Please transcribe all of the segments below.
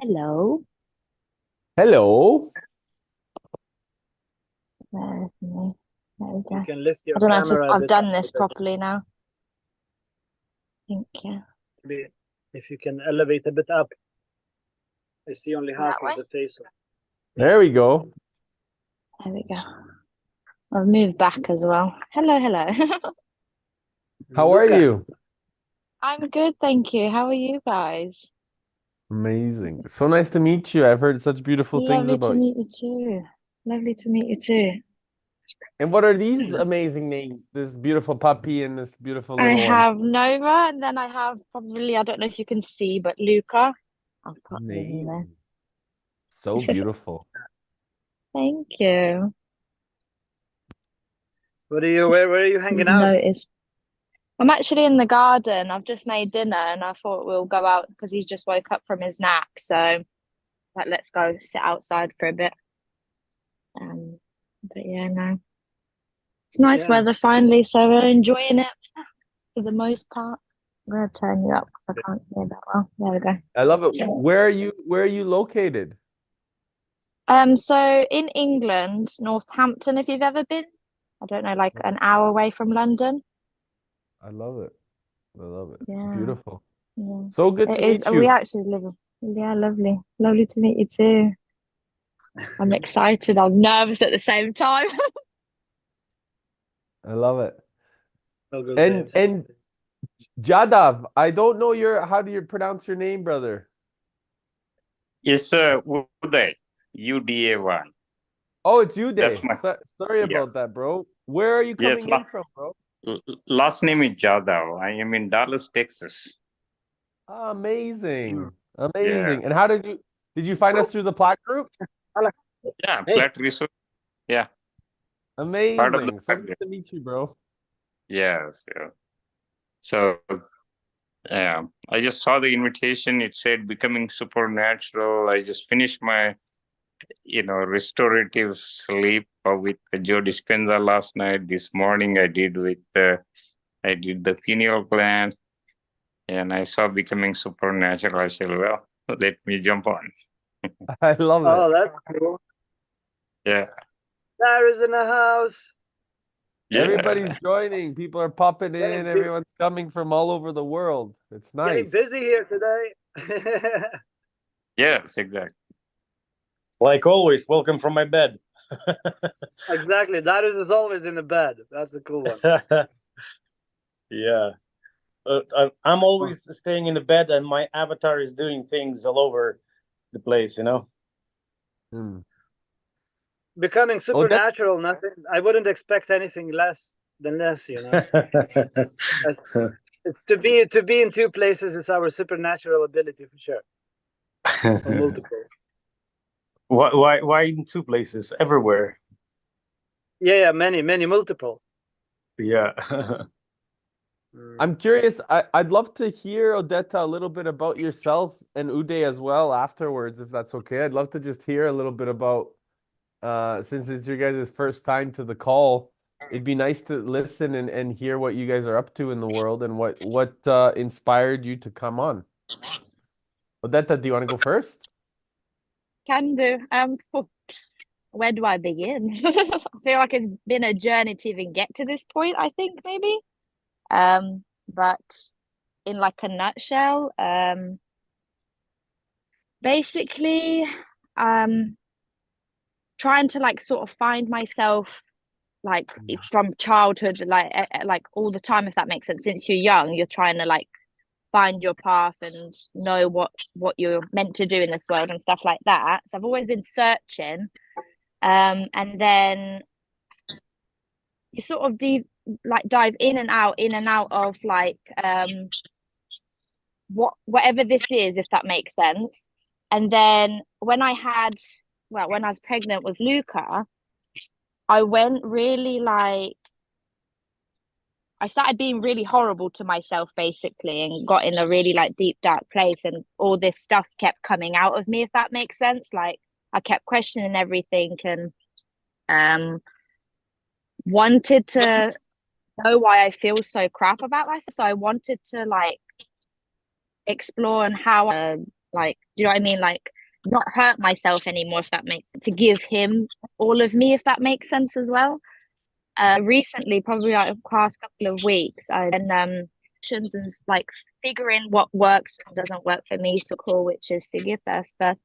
Hello. Hello. There we go. You can lift I your don't know if camera a I've bit up done a this bit. properly now. I think, yeah. Maybe if you can elevate a bit up. I see only half That of way. the face. Yeah. There we go. There we go. I've moved back as well. Hello, hello. How are Luca. you? I'm good, thank you. How are you guys? Amazing. So nice to meet you. I've heard such beautiful things Lovely to about you. meet you too. Lovely to meet you too. And what are these amazing names? This beautiful puppy and this beautiful I little one. have Nova, and then I have probably, I don't know if you can see, but Luca. I'll put him in there. Amazing. So beautiful. Thank you. What are you where are you hanging You've out? noticed. I'm actually in the garden. I've just made dinner and I thought we'll go out because he's just woke up from his nap. So like let's go sit outside for a bit. Um but yeah, no. It's nice Yeah, weather it's good. finally, so we're enjoying it for the most part. I'm gonna turn you up 'cause I can't hear that well. There we go. I love it. Yeah. Where are you located? So in England, Northampton, if you've ever been, I don't know, like an hour away from London. I love it. I love it. Yeah, Beautiful. yeah. So good It to is. meet We you. actually live. Yeah, lovely. Lovely to meet you too. I'm excited. I'm nervous at the same time. I love it. All good, And babes. and Jadav, I don't know how do you pronounce your name, brother? Yes, Uday, UDA1. Oh, it's you, That's Day. my, Sorry about yes. that, bro. Where are you Yes, coming in from, bro? last name is Jadhav. I am in Dallas, Texas. Mm. Amazing. Yeah. Amazing. And how did you find us through the Plaque group? Hello. Yeah, Hey. Flat Research. Yeah, part of the Amazing. So Flat nice Group. to meet you, bro. Yes, yeah. So, I just saw the invitation. It said becoming supernatural. I just finished my, restorative sleep with Joe Dispenza last night. This morning I did the pineal gland. And I saw becoming supernatural. I said, well, let me jump on. I love it. Oh, that's cool. Yeah. There is in the house. Yeah. Everybody's joining. People are popping Getting in. bu- Everyone's coming from all over the world. It's getting nice. busy here today. Yes, exactly. Like always, welcome from my bed. Exactly. Darius is always in the bed. That's a cool one. Yeah. I'm always staying in the bed, and my avatar is doing things all over the place, you know? Mm. Becoming Odette, supernatural, nothing. I wouldn't expect anything less than this, you know. As, to be in two places is our supernatural ability for sure. Or multiple. why in two places? Everywhere. Yeah, yeah, many multiple. Yeah. Mm. I'm curious. I'd love to hear, Odetta, a little bit about yourself and Uday as well afterwards, if that's okay. I'd love to just hear a little bit about since it's your guys' first time to the call, it'd be nice to listen and hear what you guys are up to in the world and what inspired you to come on. Odetta, do you want to go first? Can do. Where do I begin? I feel like it's been a journey to even get to this point, I think maybe. But in like a nutshell, basically, um, trying to like sort of find myself like from childhood, like all the time, if that makes sense. Since you're young, you're trying to like find your path and know what you're meant to do in this world and stuff like that. So I've always been searching. And then you sort of dive in and out of like whatever this is, if that makes sense. And then when I was pregnant with Luca, I went really like I started being really horrible to myself basically and got in a really like deep dark place and all this stuff kept coming out of me, if that makes sense. Like I kept questioning everything and um wanted to know why I feel so crap about myself. So I wanted to like explore and how like, do you know what I mean? Like, not hurt myself anymore, if that makes sense, to give him all of me, if that makes sense as well. Recently, probably like the past couple of weeks, I've been and like figuring what works and doesn't work for me, so cool, which is Sigitha. But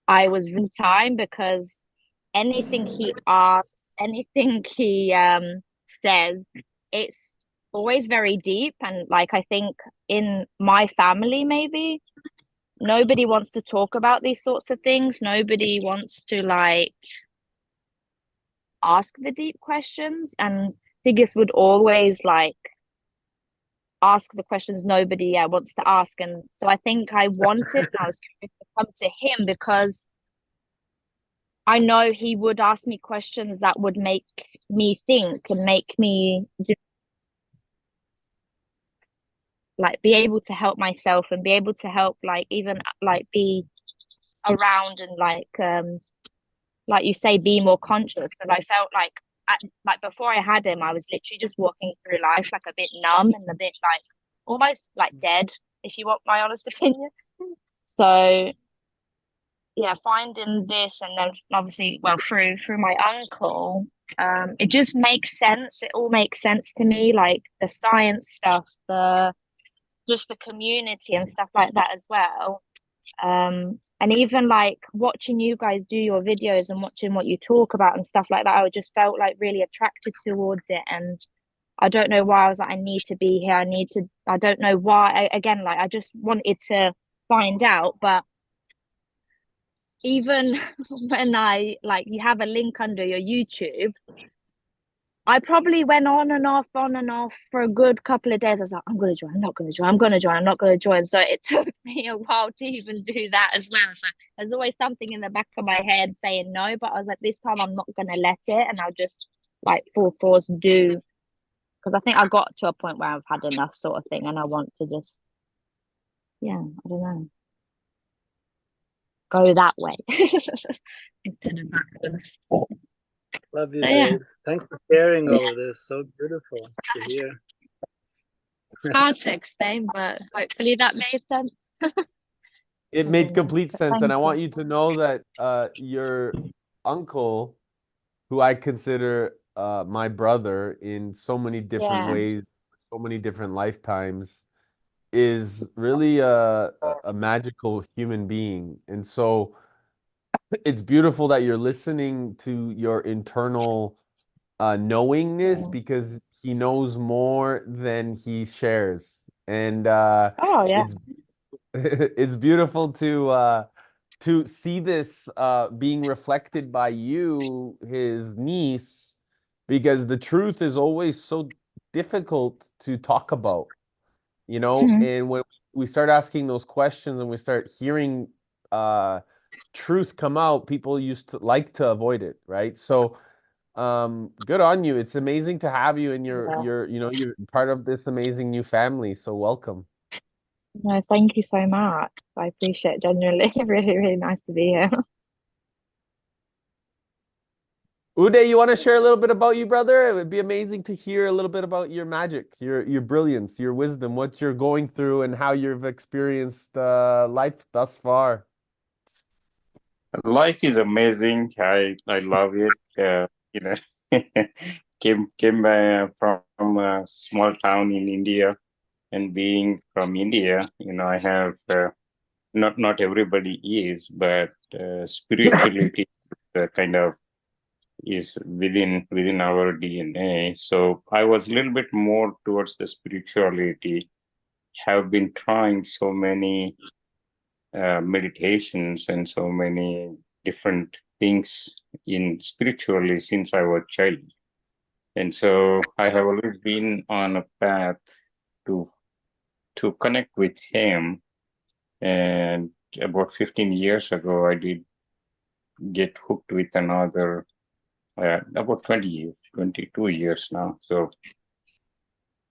I was real time because anything he asks, anything he says, it's always very deep. And like, I think in my family, maybe nobody wants to talk about these sorts of things. Nobody wants to like ask the deep questions. And Sigis would always like ask the questions nobody wants to ask. And so I think I wanted, and I was curious to come to him because I know he would ask me questions that would make me think and make me like be able to help myself and be able to help like even like be around and like you say, be more conscious. Because I felt like before I had him, I was literally just walking through life like a bit numb and a bit like almost like dead, if you want my honest opinion. So yeah, finding this, and then obviously, well, through my uncle, it just makes sense. It all makes sense to me, like the science stuff, the just the community and stuff like that as well. And even like watching you guys do your videos and watching what you talk about and stuff like that, I just felt like really attracted towards it. And I don't know why I was like, I need to be here. I don't know why. Again, like I just wanted to find out, but even when I like you have a link under your YouTube, I probably went on and off for a good couple of days. I was like, I'm gonna join, I'm not gonna join, I'm gonna join, I'm not gonna join. So it took me a while to even do that as well. So there's always something in the back of my head saying no, but I was like, this time I'm not gonna let it, and I'll just like full force do, because I think I got to a point where I've had enough sort of thing, and I want to just, yeah, I don't know, go that way instead of backwards. Love you, So, yeah. Dave. Thanks for sharing all of this. So beautiful to hear. It's hard to explain, but hopefully that made sense. It made complete sense, Thank and I want you. you to know that your uncle, who I consider my brother in so many different Yeah. ways, so many different lifetimes, is really a magical human being. And so it's beautiful that you're listening to your internal knowingness, because he knows more than he shares. And Oh yeah. it's beautiful to see this being reflected by you, his niece, because the truth is always so difficult to talk about, you know. Mhm. And when we start asking those questions and we start hearing truth come out, people used to like to avoid it, right? So good on you. It's amazing to have you, and Yeah. you're part of this amazing new family, so welcome. No, thank you so much. I appreciate it genuinely. Really, really nice to be here. Uday, you want to share a little bit about you, brother? It would be amazing to hear a little bit about your magic, your brilliance, your wisdom, what you're going through, and how you've experienced life thus far. Life is amazing. I love it. You know, came from a small town in India, and being from India, you know, I have not everybody is, but spirituality kind of is within our DNA. So I was a little bit more towards the spirituality. Have been trying so many meditations and so many different things in spiritually since I was a child. And so I have always been on a path to connect with him. And about 15 years ago, I did get hooked with another, about 20 years, 22 years now. So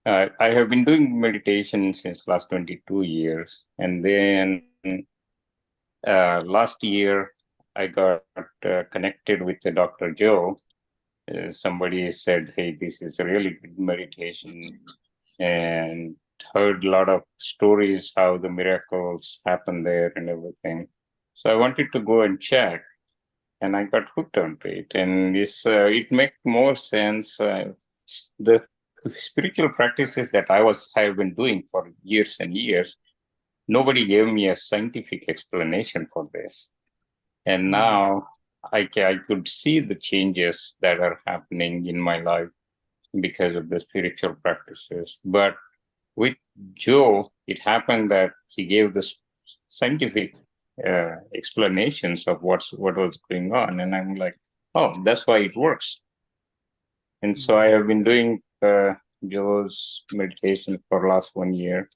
I have been doing meditation since last 22 years. And then last year, I got connected with the Dr. Joe. Somebody said, hey, this is a really good meditation. And heard a lot of stories how the miracles happen there and everything. So I wanted to go and check, and I got hooked onto it. And it makes more sense. The spiritual practices that have been doing for years and years, nobody gave me a scientific explanation for this. And now I could see the changes that are happening in my life because of the spiritual practices. But with Joe, it happened that he gave the scientific explanations of what was going on, and I'm like, oh, that's why it works. And so I have been doing Joe's meditation for last 1 year,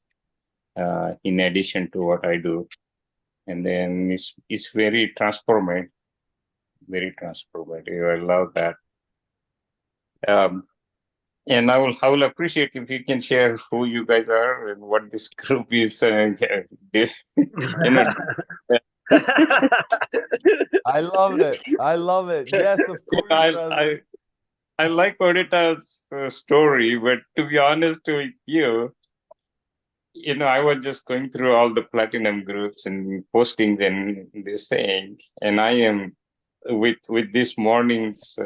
in addition to what I do, and then it's very transformative, very transformative. I love that. And I will appreciate if you can share who you guys are and what this group is. You know, I love it. I love it. Yes, of course, brother. I like Odita's story, but to be honest with you, I was just going through all the platinum groups and postings and this thing, and I am with this morning's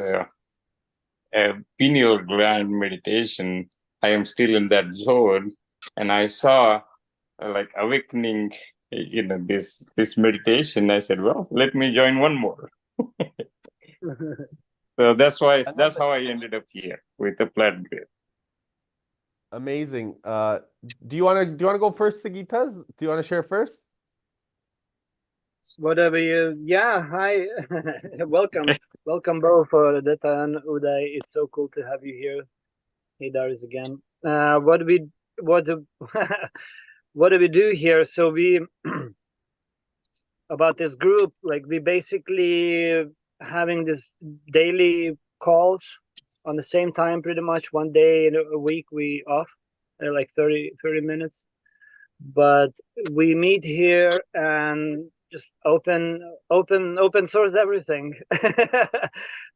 pineal gland meditation. I am still in that zone, and I saw like awakening. This meditation. I said, well, let me join one more. So that's how I ended up here with the plat grid. Amazing. Do you want to go first, Sigitas? Do you want to share first? Whatever you. Yeah. Hi. Welcome both, Odeta and Uday. It's so cool to have you here. Hey, Darius again. What do we do here? So we about this group, like we basically having this daily calls on the same time, pretty much one day in a week we off, like 30 minutes. But we meet here and just open source everything.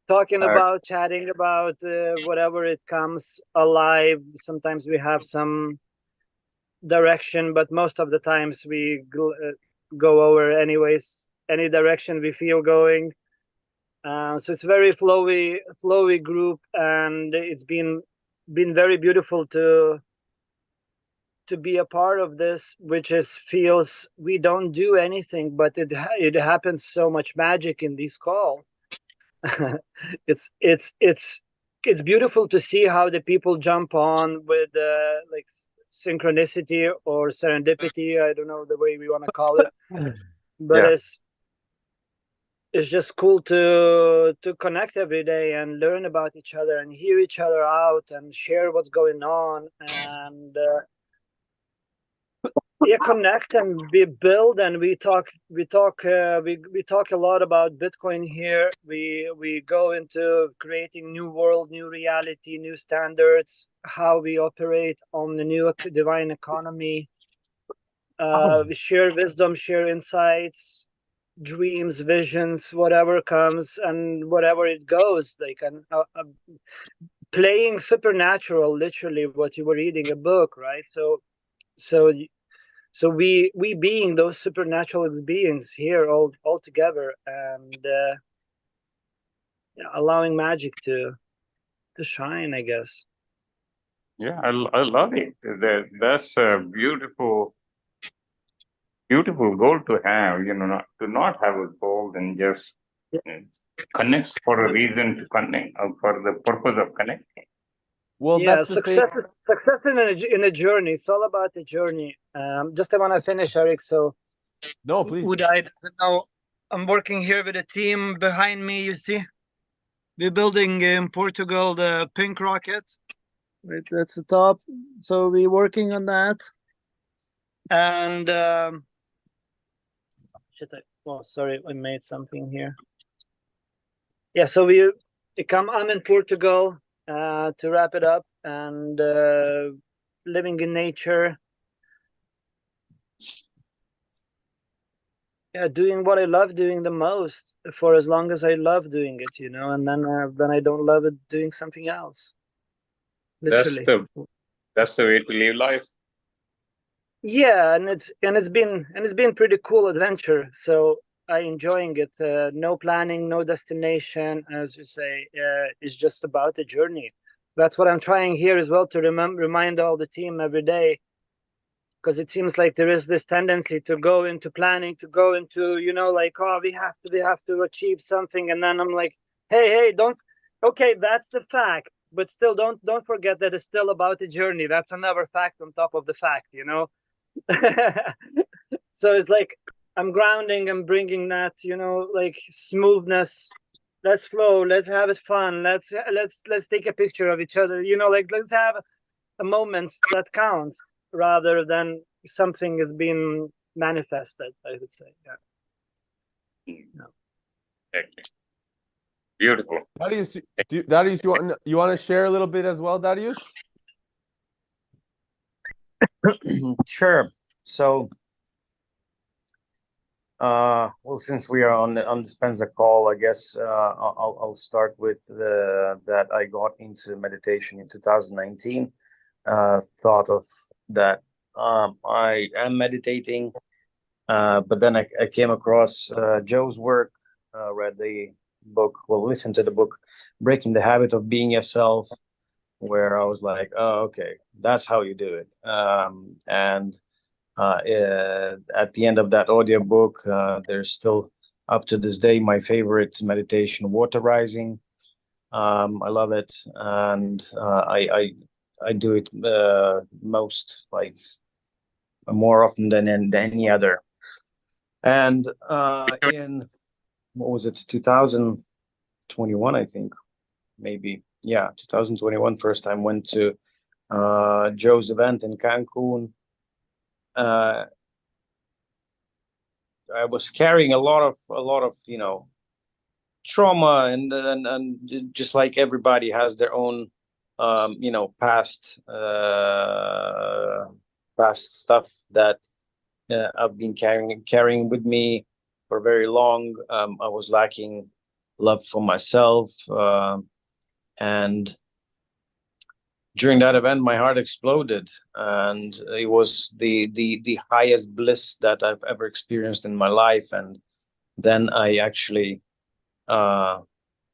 Talking about, chatting about whatever it comes alive. Sometimes we have some direction, but most of the times we go over anyways, any direction we feel going. So it's very flowy group, and it's been very beautiful to be a part of this, which feels we don't do anything, but it happens so much magic in these calls. It's beautiful to see how the people jump on with like synchronicity or serendipity. I don't know the way we want to call it, but Yeah. It's just cool to connect every day and learn about each other and hear each other out and share what's going on, and connect and we build, and we talk a lot about Bitcoin here. We go into creating new world, new reality, new standards, how we operate on the new divine economy. We share wisdom, share insights, dreams, visions, whatever comes and whatever it goes. Like playing supernatural, literally what you were reading a book, right? So we being those supernatural beings here all together, and allowing magic to shine, I guess. Yeah, I love it. That's a beautiful goal to have. Not have a goal and just connect for a reason to connect, for the purpose of connecting. Well, yeah, that's the success thing. in a journey. It's all about the journey. Just I want to finish, Eric. So No, please. Uday doesn't know, I'm working here with a team behind me. You see, we're building in Portugal the pink rocket. Right, that's the top. So we're working on that. And sorry, I made something here. Yeah, so I'm in Portugal to wrap it up, and living in nature. Yeah, doing what I love doing the most for as long as I love doing it, and then I don't love it, doing something else. Literally. That's the way to live life. Yeah, and it's been pretty cool adventure. So I enjoying it. No planning, no destination, as you say. It's just about the journey. That's what I'm trying here as well to remind all the team every day, because it seems like there is this tendency to go into planning, to go into, like, oh, we have to achieve something, and then I'm like, hey, don't. Okay, that's the fact, but still, don't forget that it's still about the journey. That's another fact on top of the fact. So it's like I'm grounding and bringing that, like smoothness. Let's flow. Let's have it fun. Let's take a picture of each other. Like let's have a moment that counts rather than something is being manifested. I would say, yeah. Exactly. Beautiful. Darius, you want to share a little bit as well, Darius? Sure. So, well, since we are on the Spencer call, I guess I'll start with that I got into meditation in 2019. Thought of that I am meditating, but then I came across Joe's work, read the book, well, listened to the book, Breaking the Habit of Being Yourself, where I was like, oh, okay, that's how you do it. And at the end of that audiobook, there's still up to this day my favorite meditation, Water Rising. I love it, and I do it most, like, more often than any other. And in, what was it, 2021, I think, maybe, yeah, 2021, first time went to Joe's event in Cancun. I was carrying a lot of trauma, and just like everybody has their own past stuff that I've been carrying with me for very long. I was lacking love for myself, and during that event, my heart exploded, and it was the highest bliss that I've ever experienced in my life. And then I actually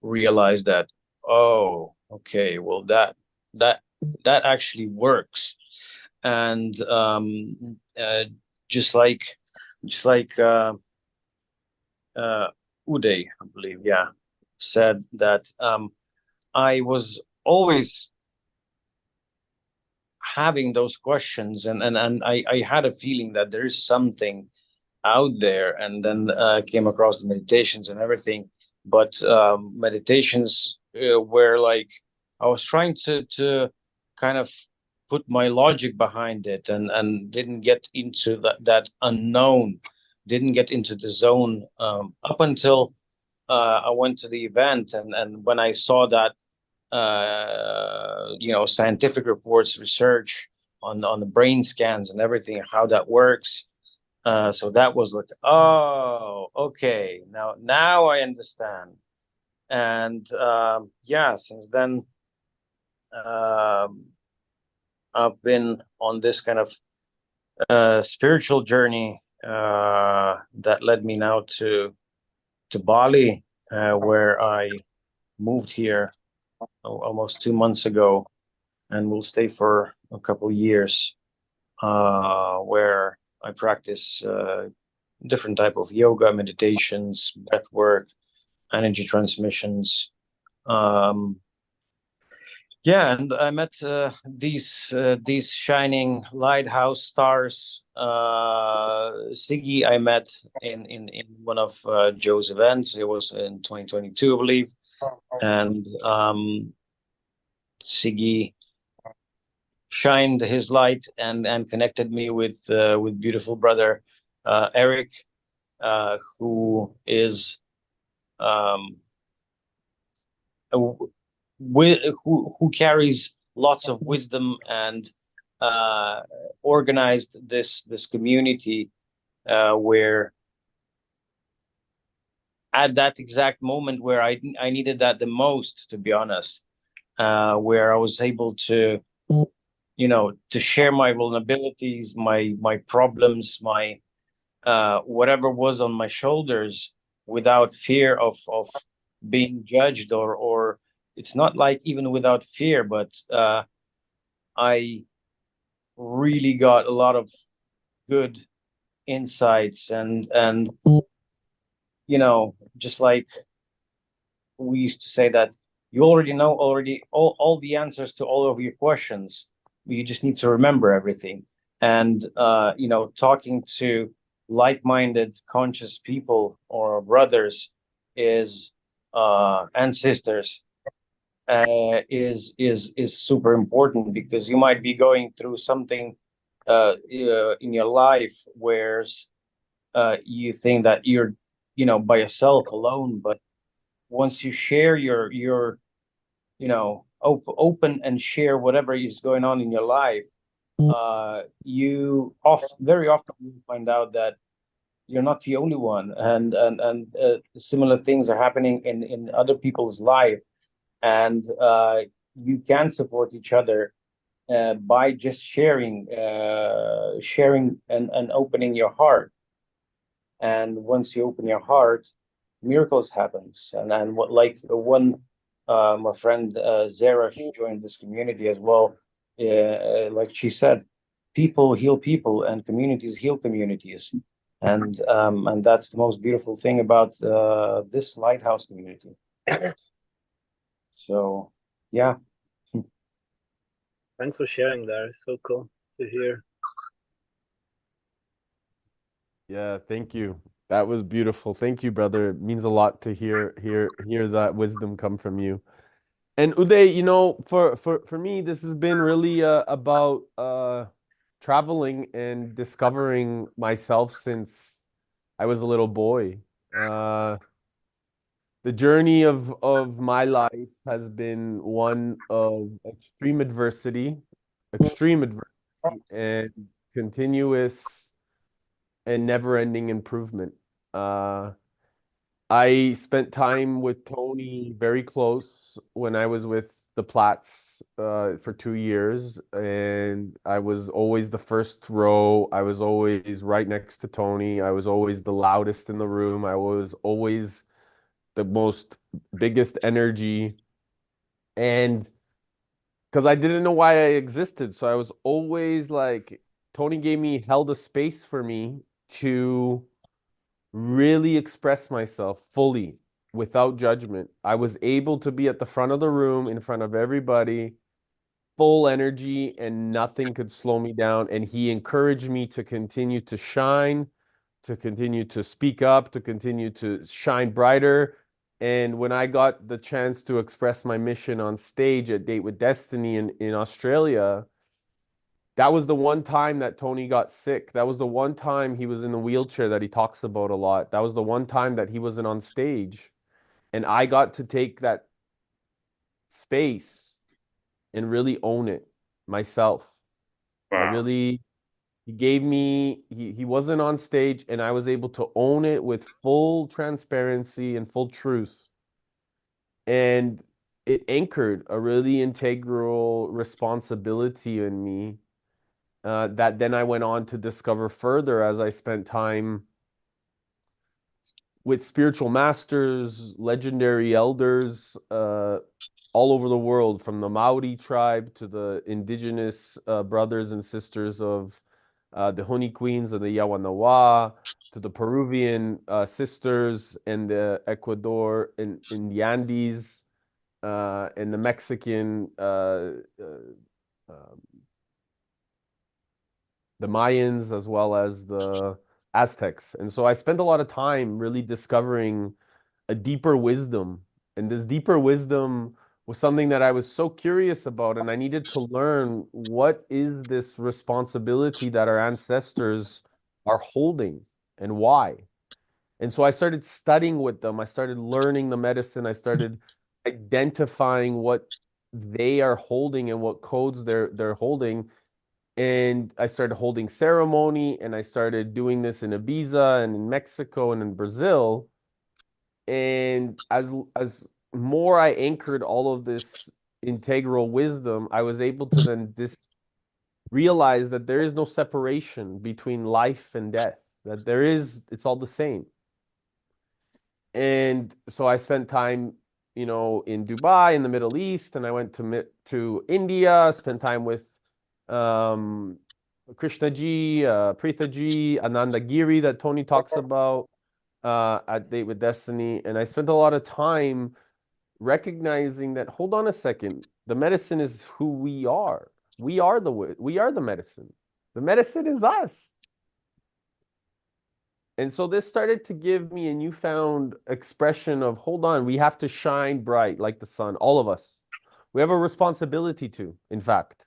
realized that, oh, okay, well, that actually works. And just like Uday, I believe, yeah, said that I was always having those questions, and I had a feeling that there is something out there, and then came across the meditations and everything. But meditations were like, I was trying to kind of put my logic behind it, and didn't get into that unknown, didn't get into the zone, up until I went to the event, and when I saw that scientific reports, research on the brain scans and everything, how that works. So that was like, oh, okay, now I understand. And yeah, since then, I've been on this kind of spiritual journey that led me now to Bali, where I moved here almost 2 months ago, and will stay for a couple of years, where I practice different type of yoga, meditations, breath work, energy transmissions. Yeah, and I met these shining lighthouse stars. Siggy, I met in one of Joe's events. It was in 2022, I believe, and Siggy shined his light and connected me with beautiful brother Eric, who is who carries lots of wisdom, and organized this community, where at that exact moment where I needed that the most, to be honest, where I was able to to share my vulnerabilities, my problems, my whatever was on my shoulders without fear of being judged, or it's not like even without fear, but I really got a lot of good insights, and just like we used to say that you already know all the answers to all of your questions. You just need to remember everything. And talking to like-minded, conscious people or brothers is and sisters is super important, because you might be going through something in your life where you think that you're by yourself alone, but once you share your open and share whatever is going on in your life, you very often you find out that you're not the only one, and similar things are happening in other people's life, and you can support each other by just sharing and opening your heart. And once you open your heart, miracles happens. And then what, like one my friend Zara, she joined this community as well. Like she said, people heal people and communities heal communities. And that's the most beautiful thing about this lighthouse community. So yeah. Thanks for sharing that. It's so cool to hear. Yeah, thank you. That was beautiful. Thank you, brother. It means a lot to hear that wisdom come from you. And Uday, for me, this has been really about traveling and discovering myself since I was a little boy. The journey of my life has been one of extreme adversity, and continuous and never-ending improvement. Uh, I spent time with Tony very close when I was with the Platts for 2 years, and I was always the first row. I was always right next to Tony. I was always the loudest in the room. I was always the most biggest energy, and because I didn't know why I existed, so I was always like, Tony held a space for me to really express myself fully without judgment. I was able to be at the front of the room in front of everybody, full energy, and nothing could slow me down. And he encouraged me to continue to shine, to continue to speak up, to continue to shine brighter. And when I got the chance to express my mission on stage at Date with Destiny in Australia, that was the one time that Tony got sick. That was the one time he was in the wheelchair that he talks about a lot. That was the one time that he wasn't on stage. And I got to take that space and really own it myself. Wow. He wasn't on stage, and I was able to own it with full transparency and full truth. And it anchored a really integral responsibility in me that then I went on to discover further as I spent time with spiritual masters, legendary elders all over the world, from the Maori tribe to the indigenous brothers and sisters of the Honi Queens and the Yawanawa, to the Peruvian sisters in the Ecuador, in the Andes, and the Mexican the Mayans, as well as the Aztecs. And so I spent a lot of time really discovering a deeper wisdom. And this deeper wisdom was something that I was so curious about. And I needed to learn, what is this responsibility that our ancestors are holding and why? And so I started studying with them. I started learning the medicine. I started identifying what they are holding and what codes they're holding. And I started holding ceremony, and I started doing this in Ibiza and in Mexico and in Brazil. And as more I anchored all of this integral wisdom, I was able to then realize that there is no separation between life and death, that it's all the same. And so I spent time, you know, in Dubai, in the Middle East, and I went to India, spent time with Krishna Ji, Pritha Ji, Ananda Giri that Tony talks about at Date with Destiny. And I spent a lot of time recognizing that, hold on a second, the medicine is who we are. We are the medicine. The medicine is us. And so this started to give me a newfound expression of, hold on, we have to shine bright like the sun, all of us. We have a responsibility to, in fact.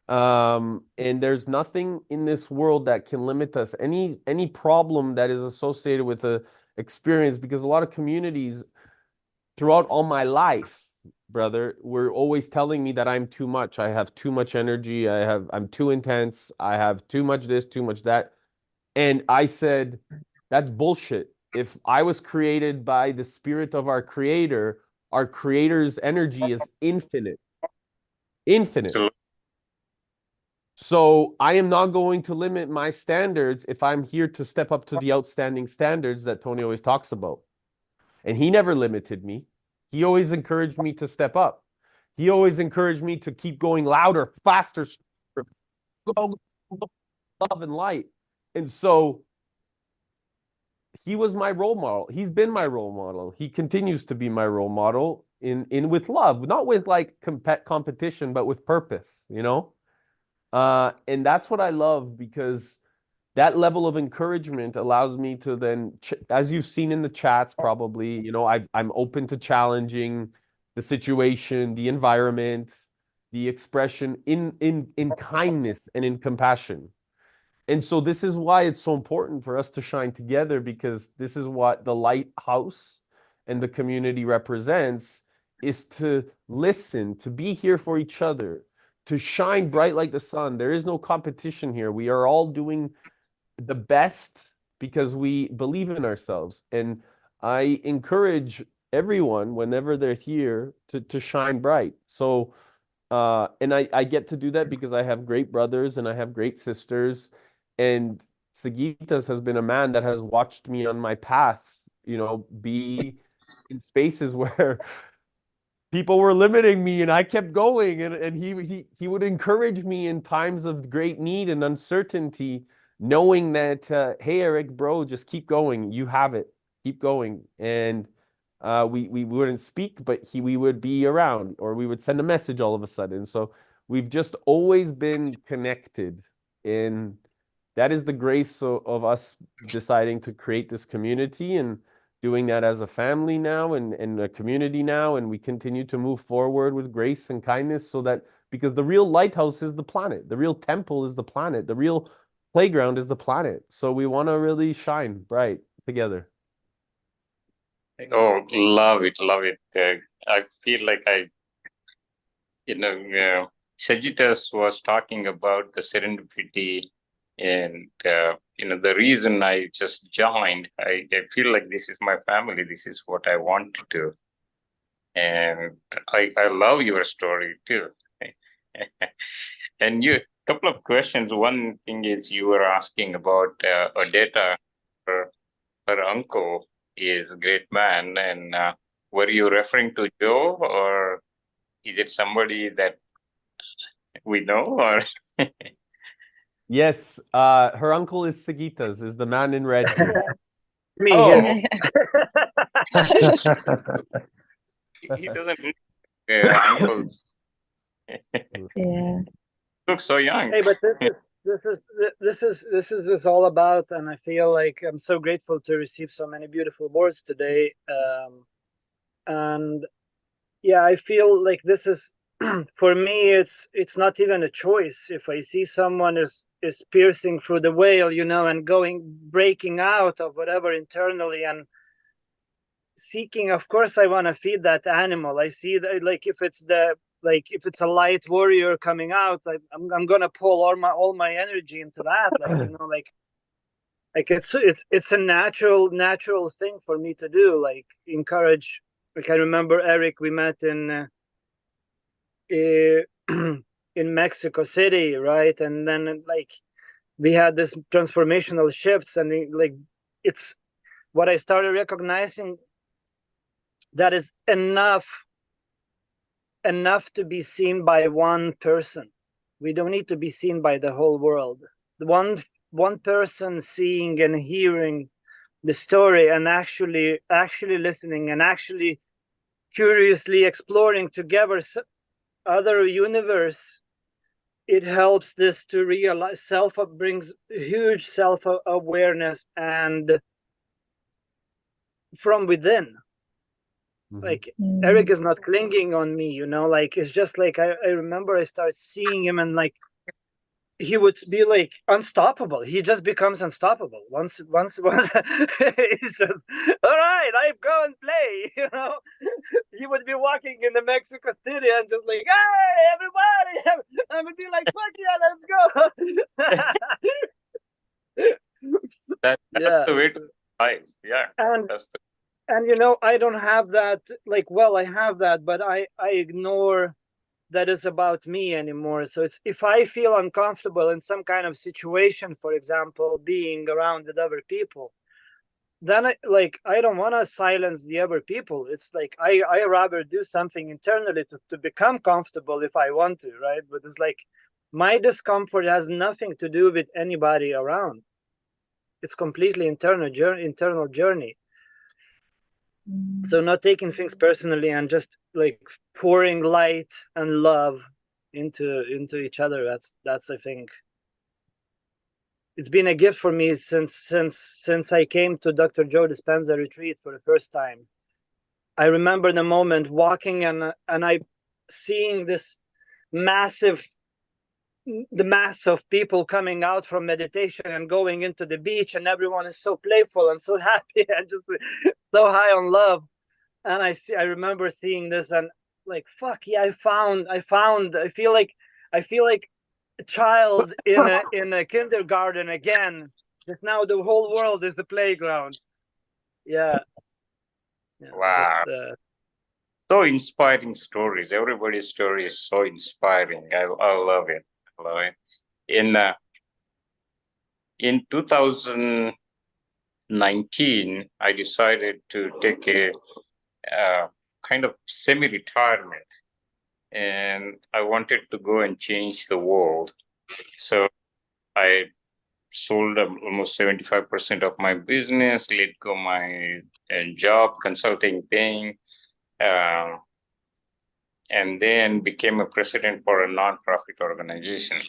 And there's nothing in this world that can limit us. Any problem that is associated with the experience, because a lot of communities throughout all my life, brother, were always telling me that I'm too much. I have too much energy. I'm too intense. I have too much this, too much that. And I said, that's bullshit. If I was created by the spirit of our creator's energy is infinite. Infinite. So I am not going to limit my standards if I'm here to step up to the outstanding standards that Tony always talks about. And he never limited me. He always encouraged me to step up. He always encouraged me to keep going louder, faster, love and light. And so he was my role model. He's been my role model. He continues to be my role model in with love, not with like competition, but with purpose, you know? And that's what I love, because that level of encouragement allows me to then, as you've seen in the chats, probably, you know, I'm open to challenging the situation, the environment, the expression in kindness and in compassion. And so this is why it's so important for us to shine together, because this is what the Lighthouse and the community represents, is to listen, to be here for each other, to shine bright like the sun. There is no competition here. We are all doing the best because we believe in ourselves. And I encourage everyone, whenever they're here, to shine bright. So, and I get to do that because I have great brothers and I have great sisters. And Sagitas has been a man that has watched me on my path, you know, be in spaces where people were limiting me and I kept going. And he would encourage me in times of great need and uncertainty, knowing that, hey, Eric, bro, just keep going. You have it. Keep going. And we wouldn't speak, but we would be around, or we would send a message all of a sudden. So we've just always been connected. And that is the grace of us deciding to create this community and doing that as a family now and a community now. And we continue to move forward with grace and kindness, so that, because the real lighthouse is the planet, the real temple is the planet, the real playground is the planet. So we want to really shine bright together. Oh, love it, love it. I feel like Sagittarius was talking about the serendipity, and the reason I just joined. I feel like this is my family. This is what I want to do, and I love your story too. And you, couple of questions. One thing is, you were asking about Odetta. Her uncle is a great man, and were you referring to Joe, or is it somebody that we know, or? Yes, her uncle is Sagitas, is the man in red here. Me Oh, here. he doesn't look uncle. Yeah. Looks so young. Hey, but this is just all about, and I feel like I'm so grateful to receive so many beautiful words today. And yeah, I feel like this is for me. It's not even a choice. If I see someone is piercing through the veil, and breaking out of whatever internally and seeking, of course, I want to feed that animal. I see that, like, if it's a light warrior coming out, I'm gonna pull all my energy into that. Like it's a natural thing for me to do. Like, encourage. Like, I remember Eric, we met in in Mexico City, right? And then like we had this transformational shifts, and like it's what I started recognizing, that is enough to be seen by one person. We don't need to be seen by the whole world. One person seeing and hearing the story, and actually listening, and actually curiously exploring together other universe, it helps this to realize brings huge self-awareness, and from within. Like Eric is not clinging on me, you know, like it's just like I remember I started seeing him, and like he would be like unstoppable. He just becomes unstoppable. Once he's just, all right, I go and play, you know. He would be walking in the Mexico City and just like, hey, everybody, I would be like, fuck yeah, let's go. That's Yeah. the way to life. Yeah. And That's the and you know, I don't have that, like, well, I have that, but I ignore that is about me anymore. So it's, if I feel uncomfortable in some kind of situation, for example, being around with other people, then I don't want to silence the other people. It's like I rather do something internally to become comfortable if I want to, right? But it's like my discomfort has nothing to do with anybody around. It's completely internal journey. So not taking things personally, and just like pouring light and love into each other. That's I think it's been a gift for me since I came to Dr. Joe Dispenza retreat for the first time. I remember the moment walking and I seeing this the mass of people coming out from meditation and going into the beach, and everyone is so playful and so happy and just so high on love. And I remember seeing this and like, fuck yeah, I feel like a child in a kindergarten again. Just now the whole world is the playground. Yeah. wow. So inspiring stories. Everybody's story is so inspiring. I love it. I love it. In 2019, I decided to take a kind of semi-retirement, and I wanted to go and change the world. So I sold almost 75% of my business, let go my job consulting thing, and then became a president for a nonprofit organization.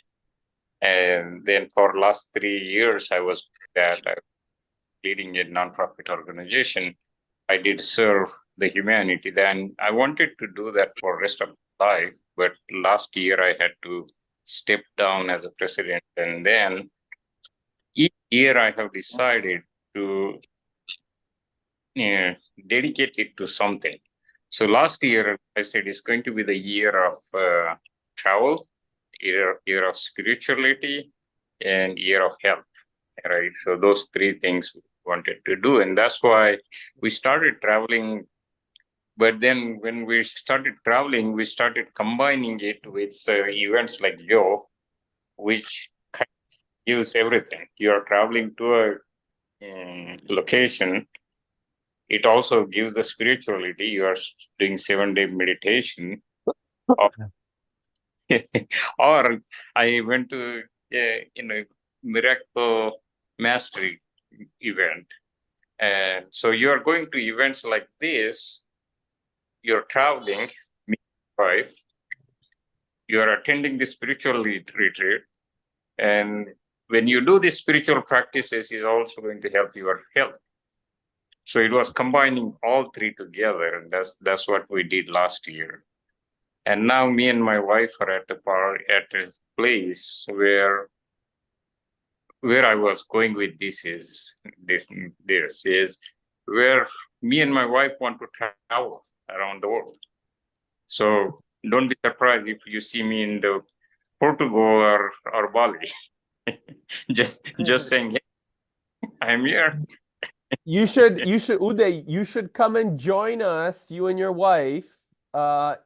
And then for last 3 years, I was leading a nonprofit organization. I did serve the humanity. Then I wanted to do that for the rest of my life, but last year I had to step down as a president. And then each year I have decided to dedicate it to something. So last year I said it's going to be the year of travel, year of spirituality, and year of health, right? So those three things we wanted to do, and that's why we started traveling. But then when we started traveling, we started combining it with events like Joe, which kind of gives everything. You're traveling to a location. It also gives the spirituality. You are doing 7-day meditation. Or I went to miracle mastery event. And so you're going to events like this, you're traveling, wife, you're attending the spiritual retreat. And when you do these spiritual practices, is also going to help your health. So it was combining all three together, and that's what we did last year. And now me and my wife are at a place where I was going with this is where me and my wife want to travel around the world. So don't be surprised if you see me in the Portugal or Bali. just saying, hey, I'm here. You should Uday, you should come and join us, you and your wife,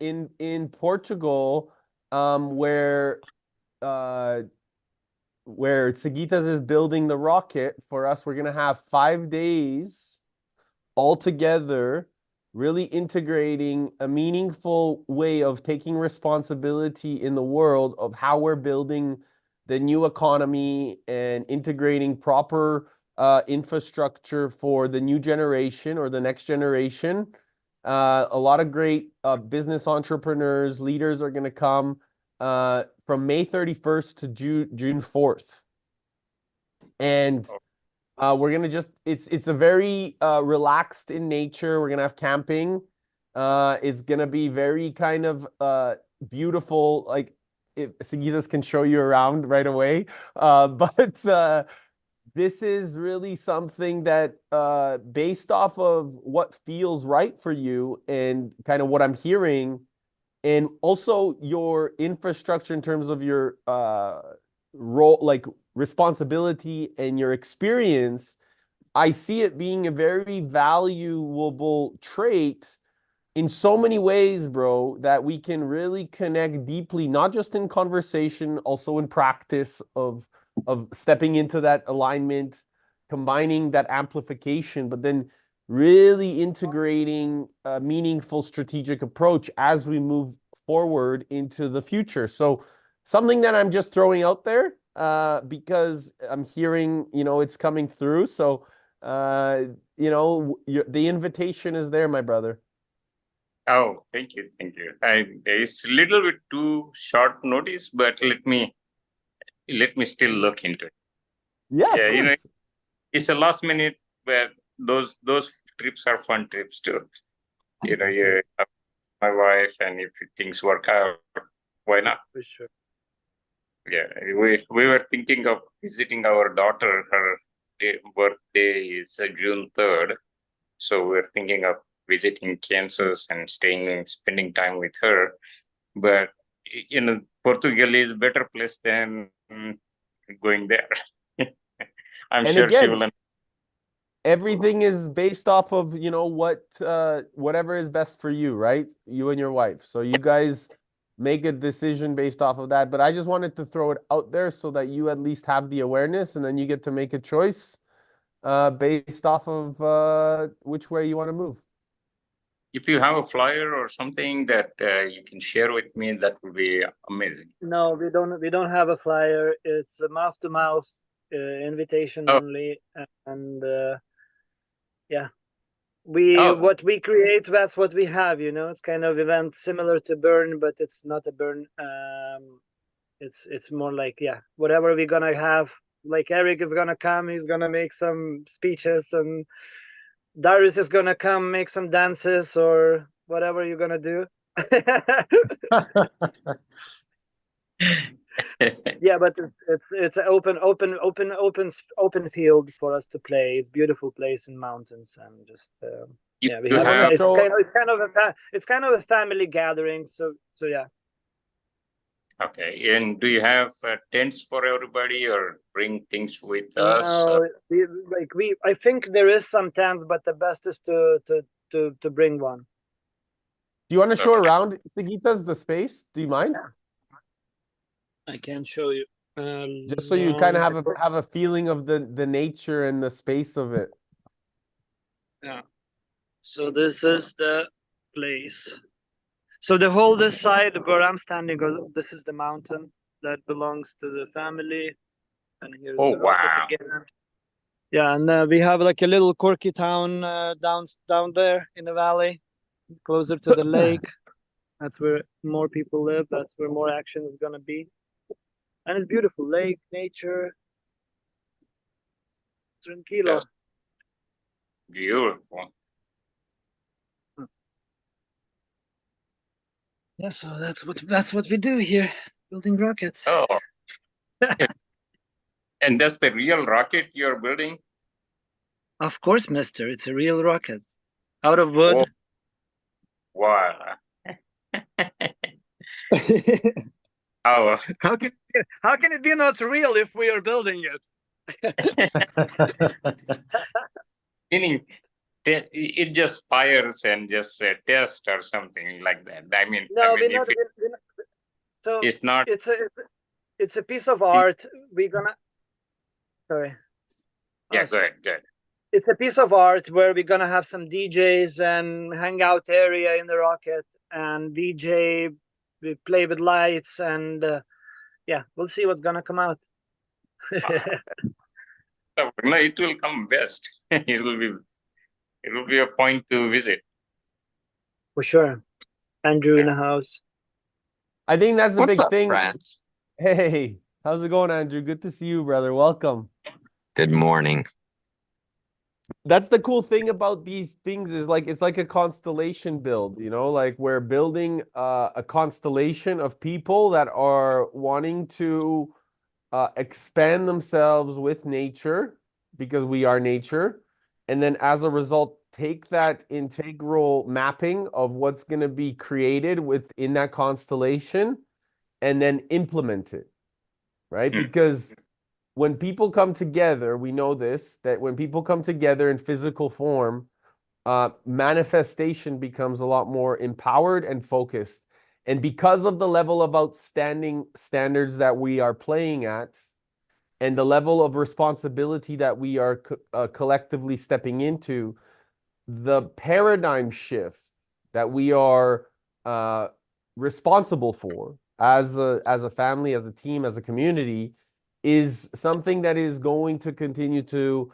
in Portugal where Sagitas is building the rocket for us. We're gonna have 5 days all together, really integrating a meaningful way of taking responsibility in the world of how we're building the new economy and integrating proper infrastructure for the new generation or the next generation. A lot of great business entrepreneurs, leaders are going to come from May 31st to June 4th. And we're gonna it's a very relaxed in nature. We're gonna have camping. It's gonna be very kind of beautiful. Like if Sagitas can show you around right away. But this is really something that based off of what feels right for you and kind of what I'm hearing, and also your infrastructure in terms of your role, like responsibility and your experience, I see it being a very valuable trait in so many ways, bro, that we can really connect deeply, not just in conversation, also in practice of stepping into that alignment, combining that amplification, but then really integrating a meaningful strategic approach as we move forward into the future. So something that I'm just throwing out there because I'm hearing, it's coming through. So, the invitation is there, my brother. Oh, thank you. It's a little bit too short notice, but let me still look into it. Yeah, of course. It's a last minute, but those trips are fun trips too. You have my wife, and if things work out, why not? For sure. Yeah, we were thinking of visiting our daughter. Her birthday is June 3rd, so we're thinking of visiting Kansas and spending time with her. But Portugal is a better place than going there. I'm And sure again, she will. Everything is based off of whatever is best for you, right? You and your wife. So you guys make a decision based off of that. But I just wanted to throw it out there so that you at least have the awareness, and then you get to make a choice based off of which way you want to move. If you have a flyer or something that you can share with me, that would be amazing. No, we don't have a flyer. It's a mouth to mouth invitation only, and yeah, what we create, that's what we have. It's kind of event similar to Burn, but it's not a Burn. It's more like whatever we're gonna have. Like Eric is gonna come, he's gonna make some speeches, and Darius is gonna come make some dances or whatever you're gonna do. Yeah, but it's an open field for us to play. It's a beautiful place in mountains, and just we have. It's kind of a family gathering. So yeah. Okay, and do you have tents for everybody, or bring things with us? No, I think there is some tents, but the best is to bring one. Do you want to show around, Sagitas, the space? Do you mind? I can show you. Just so you kind of have a feeling of the nature and the space of it. Yeah. So this is the place. So this side where I'm standing, this is the mountain that belongs to the family, and here's the rocket again. Yeah, and we have like a little quirky town down there in the valley, closer to the lake. That's where more people live. That's where more action is gonna be. And it's beautiful lake, nature. Tranquilo. Just beautiful. Yeah, so that's what we do here, building rockets. Oh. And that's the real rocket you're building? Of course, mister. It's a real rocket. Out of wood. Oh. Wow. How can it be not real if we are building it? Meaning it just fires and just test or something like that. I mean, no, So It's not. it's a piece of art. We're gonna sorry. Yeah, go ahead. Good. It's a piece of art where we're gonna have some DJs and hangout area in the rocket and DJ. We play with lights and yeah, we'll see what's gonna come out. No, it will come best. It will be a point to visit. For sure. Andrew in the house. I think that's the What's big up, thing. friends? Hey, how's it going, Andrew? Good to see you, brother. Welcome. Good morning. That's the cool thing about these things is like it's like a constellation build, you know, like we're building a constellation of people that are wanting to expand themselves with nature because we are nature, and then as a result take that integral mapping of what's going to be created within that constellation and then implement it, right? Because when people come together, we know this, that when people come together in physical form, manifestation becomes a lot more empowered and focused. And because of the level of outstanding standards that we are playing at and the level of responsibility that we are collectively stepping into, the paradigm shift that we are responsible for as a family, as a team, as a community, is something that is going to continue to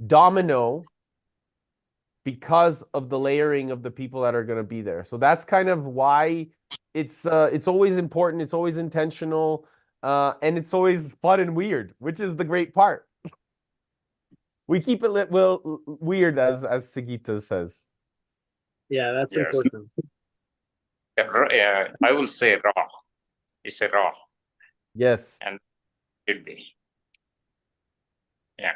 domino because of the layering of the people that are going to be there. So that's kind of why it's always important, it's always intentional, and it's always fun and weird, which is the great part. We keep it weird, as Sigita says. Yeah, that's Yes. important. I will say raw. It's a raw. Yes. And should be. Yeah.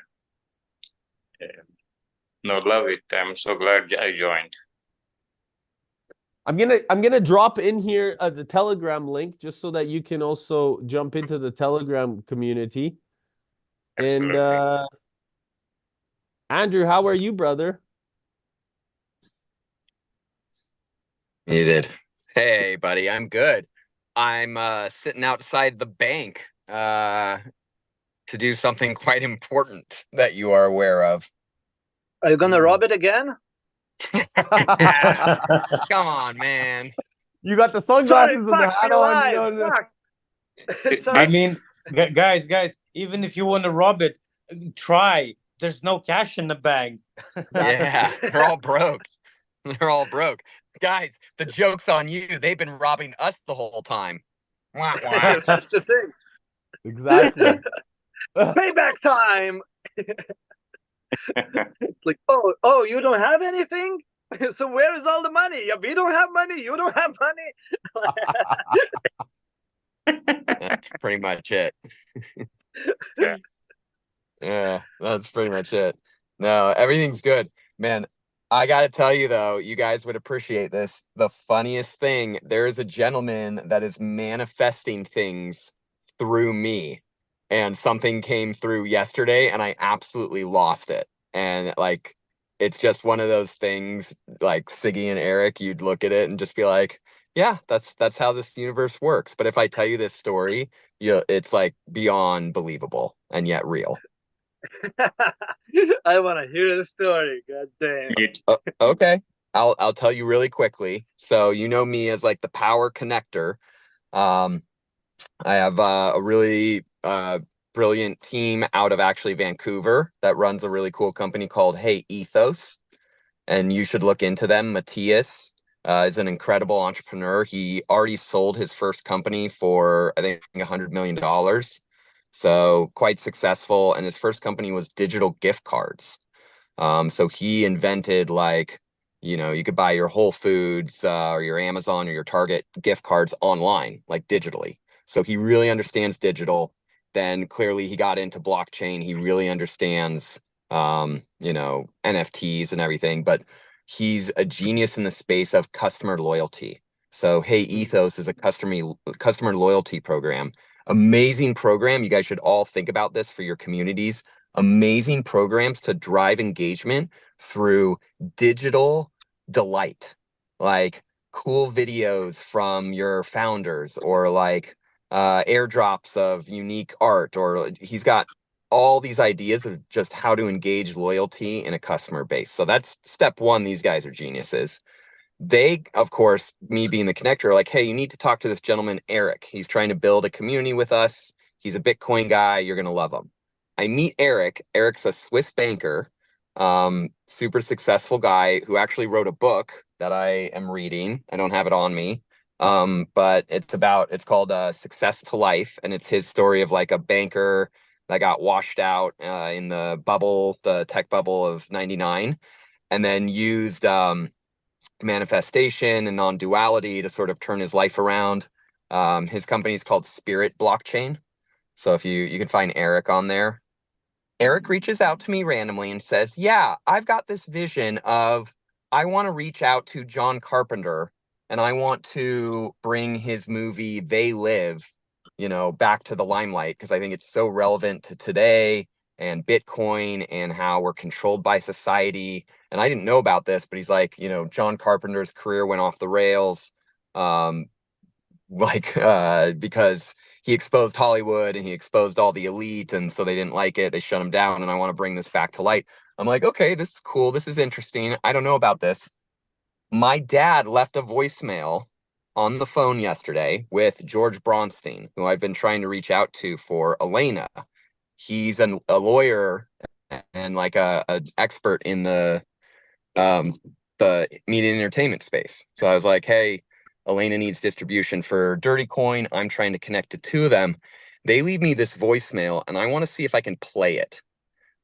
No, love it. I'm so glad I joined. I'm gonna drop in here the Telegram link just so that you can also jump into the Telegram community. Absolutely. And Andrew, how are you, brother? You did. Hey, buddy, I'm good. I'm sitting outside the bank to do something quite important that you are aware of. Are you gonna rob it again? Come on, man. You got the sunglasses Sorry, and the fuck, hat be on. alive. You know, Fuck. Sorry. I I mean, guys, even if you want to rob it, try. There's no cash in the bank. Yeah, they're all broke. They're all broke. Guys, the joke's on you. They've been robbing us the whole time. Wah, wah. That's the thing. exactly. Payback time. It's like, oh, you don't have anything? So where is all the money? Yeah, we don't have money. You don't have money. That's pretty much it. Yeah. Yeah, that's pretty much it. No, everything's good. Man, I gotta tell you though, you guys would appreciate this. The funniest thing, there is a gentleman that is manifesting things through me. And something came through yesterday and I absolutely lost it. And like it's just one of those things like Siggy and Eric, you'd look at it and just be like, yeah, that's how this universe works. But if I tell you this story, it's like beyond believable and yet real. I want to hear the story. God damn. Okay. I'll tell you really quickly. So you know me as like the power connector. I have a really brilliant team out of actually Vancouver that runs a really cool company called Hey Ethos, and you should look into them. Matthias is an incredible entrepreneur. He already sold his first company for I think $100 million. So quite successful. And his first company was digital gift cards. So he invented like, you could buy your Whole Foods or your Amazon or your Target gift cards online, like digitally. So he really understands digital. Then clearly he got into blockchain. He really understands, NFTs and everything, but he's a genius in the space of customer loyalty. So Hey Ethos is a customer loyalty program. Amazing program. You guys should all think about this for your communities. Amazing programs to drive engagement through digital delight. Like cool videos from your founders, or like airdrops of unique art, or he's got all these ideas of just how to engage loyalty in a customer base. So that's step one. These guys are geniuses. They, of course, me being the connector, are like, hey, you need to talk to this gentleman, Eric. He's trying to build a community with us. He's a Bitcoin guy. You're going to love him. I meet Eric. Eric's a Swiss banker, super successful guy who actually wrote a book that I am reading. I don't have it on me. But it's called Success to Life. And it's his story of like a banker that got washed out in the bubble, the tech bubble of 99, and then used manifestation and non-duality to sort of turn his life around. His company is called Spirit Blockchain. So if you can find Eric on there. Eric reaches out to me randomly and says, yeah, I've got this vision of, I want to reach out to John Carpenter and I want to bring his movie They Live, back to the limelight, because I think it's so relevant to today and Bitcoin and how we're controlled by society. And I didn't know about this, but he's like, John Carpenter's career went off the rails, because he exposed Hollywood and he exposed all the elite, and so they didn't like it. They shut him down, and I want to bring this back to light. I'm like, okay, this is cool. This is interesting. I don't know about this. My dad left a voicemail on the phone yesterday with George Bronstein, who I've been trying to reach out to for Elena. He's a lawyer and like a expert in the media and entertainment space. So I was like, hey, Elena needs distribution for Dirty Coin. I'm trying to connect to two of them. They leave me this voicemail, and I want to see if I can play it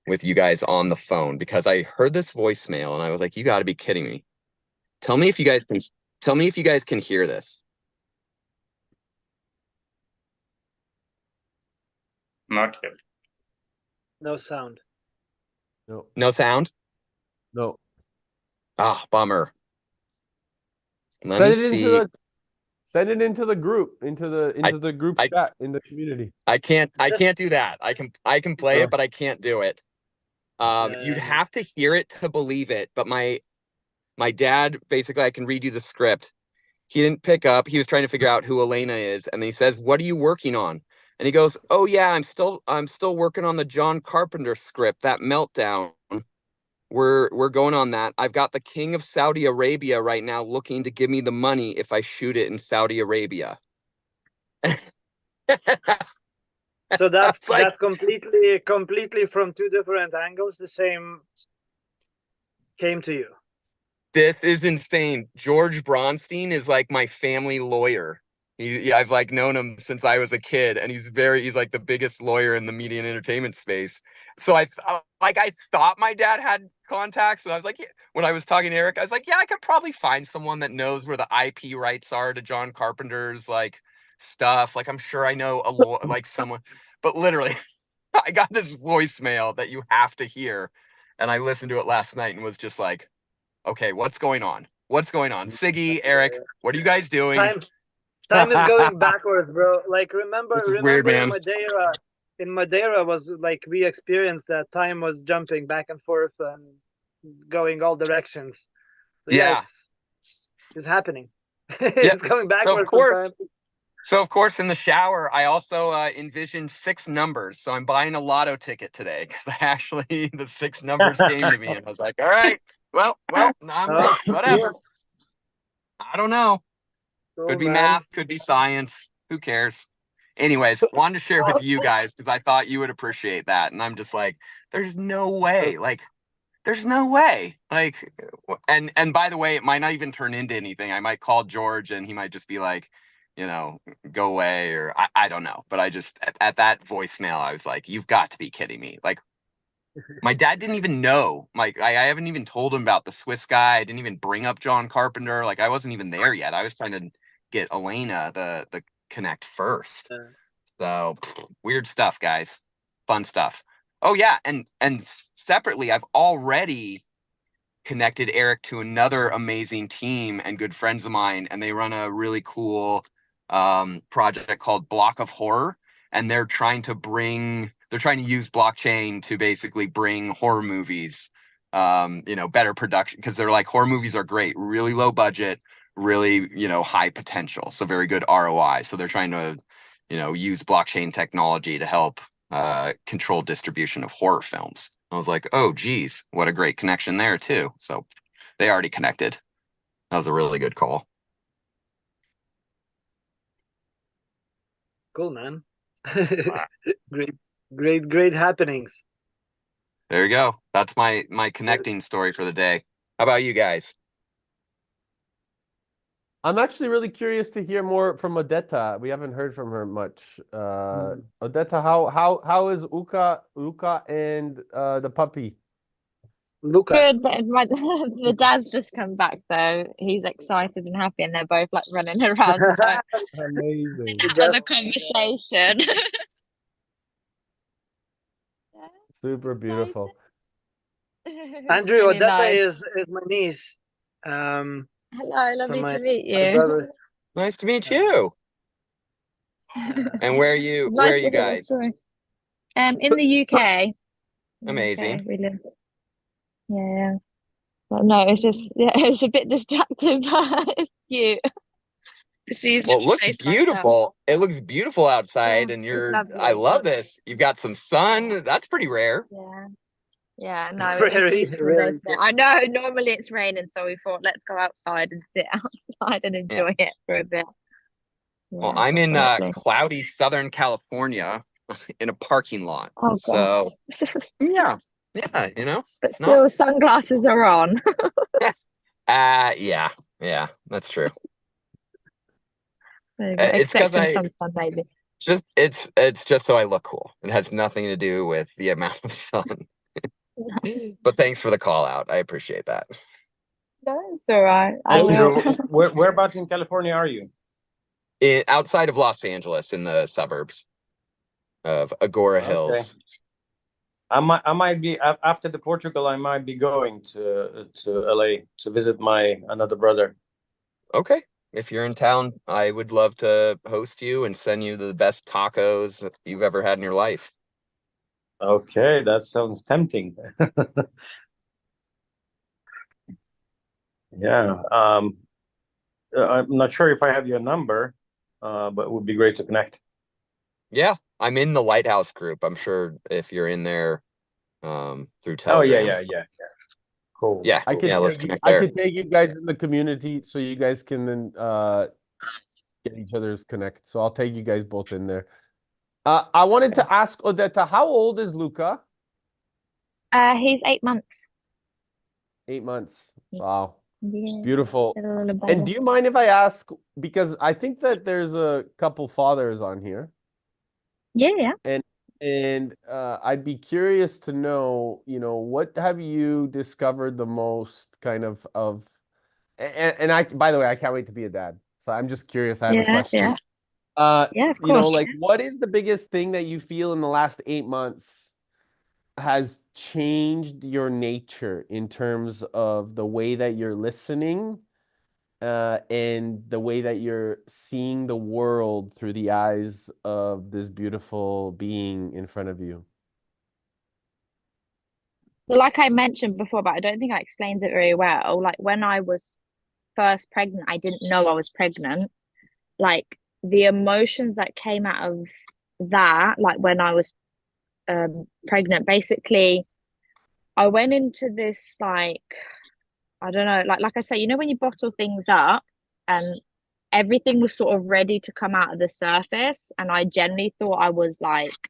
with you guys on the phone, because I heard this voicemail and I was like, you got to be kidding me. Tell me if you guys can hear this. Not yet. No sound. No. No sound? No. Ah, bummer. Let Send me it see. send it into the group, into the group chat in the community. I can't do that. I can play it, but I can't do it. You'd have to hear it to believe it. But my dad, basically, I can read you the script. He didn't pick up. He was trying to figure out who Elena is, and he says, "What are you working on?" And he goes, "Oh yeah, I'm still working on the John Carpenter script, that Meltdown. We're going on that. I've got the King of Saudi Arabia right now looking to give me the money if I shoot it in Saudi Arabia." So that's like, completely from two different angles. The same came to you. this is insane. George Bronstein is like my family lawyer. I've like known him since I was a kid, and he's like the biggest lawyer in the media and entertainment space. So I thought my dad had contacts, and I was like, yeah. When I was talking to Eric, I was like, yeah, I could probably find someone that knows where the IP rights are to John Carpenter's like stuff. Like, I'm sure I know like someone, but literally, I got this voicemail that you have to hear, and I listened to it last night and was just like, okay, what's going on? What's going on? Siggy, Eric, what are you guys doing? Time is going backwards, bro. Like, remember weird, man. in Madeira was like, we experienced that time was jumping back and forth and going all directions. So yeah, it's happening. It's going backwards. So of course, in the shower, I also envisioned 6 numbers. So I'm buying a lotto ticket today, because actually the 6 numbers came to me, and I was like, all right, well, whatever. I don't know. Could be math, could be science. Who cares? Anyways, wanted to share with you guys because I thought you would appreciate that. And I'm just like, there's no way. Like, there's no way. Like, and by the way, it might not even turn into anything. I might call George and he might just be like, go away, or I don't know. But I just, at that voicemail, I was like, you've got to be kidding me. Like, my dad didn't even know. Like, I haven't even told him about the Swiss guy. I didn't even bring up John Carpenter. Like, I wasn't even there yet. I was trying to get Elena the connect first. So weird stuff, guys. Fun stuff. Oh yeah, and separately, I've already connected Eric to another amazing team and good friends of mine, and they run a really cool project called Block of Horror, and they're trying to use blockchain to basically bring horror movies better production, because they're like, horror movies are great, really low budget, really, high potential. So very good ROI. So they're trying to, use blockchain technology to help control distribution of horror films. I was like, oh, geez, what a great connection there too. So they already connected. That was a really good call. Cool, man. Great happenings. There you go. That's my connecting story for the day. How about you guys? I'm actually really curious to hear more from Odetta. We haven't heard from her much. Odetta, how is Uka and the puppy? Luca. Good. The dad's just come back, so he's excited and happy, and they're both like running around. So Amazing. have a conversation. Yeah, Super beautiful. Andrew, really Odetta nice. is my niece. Hello, From lovely my to meet my you. brother. Nice to meet you. And where are you Nice to hear your guys? story. In the UK. In the Amazing. UK, we live. Yeah. But no, it's just it's a bit distracting, but it's cute to see his Well, it little looks face like that. beautiful. It looks beautiful outside, Yeah, and it's I lovely. love this. You've got some sun. That's pretty rare. Yeah. Yeah, no, it's Very, beautiful day very today. I know normally it's raining, so we thought let's go outside and sit outside and Yeah. enjoy it for a bit. Well, Yeah, I'm in definitely. cloudy Southern California in a parking lot. Oh So gosh. yeah, But still, sunglasses are on. yeah, that's true. There you go. It's because Expecting some sun, maybe. it's just so I look cool. It has nothing to do with the amount of sun. But thanks for the call out. I appreciate that. No, it's all right. I Andrew, will. whereabouts in California are you? Outside of Los Angeles, in the suburbs of Agora Hills. Okay. I might be after the Portugal. I might be going to LA to visit my another brother. Okay. If you're in town, I would love to host you and send you the best tacos you've ever had in your life. Okay, that sounds tempting. Yeah. I'm not sure if I have your number, but it would be great to connect. Yeah, I'm in the Lighthouse group. I'm sure if you're in there through Telegram. Oh yeah. Cool. Yeah, let's connect I there. could take you guys in the community so you guys can then get each other's connect. So I'll take you guys both in there. I wanted to ask Odetta, how old is Luca? He's 8 months. 8 months. Yeah. Wow. Yeah. Beautiful. Little baby. And do you mind if I ask, because I think that there's a couple fathers on here. Yeah. And I'd be curious to know, what have you discovered the most kind of and I, by the way, I can't wait to be a dad. So I'm just curious. I have a question. Yeah, of course. Like what is the biggest thing that you feel in the last 8 months has changed your nature in terms of the way that you're listening and the way that you're seeing the world through the eyes of this beautiful being in front of you? So like I mentioned before, but I don't think I explained it very well. Like when I was first pregnant, I didn't know I was pregnant. Like the emotions that came out of that, like when I was pregnant, basically I went into this like, I don't know, like I say, when you bottle things up and everything was sort of ready to come out of the surface, and I generally thought I was like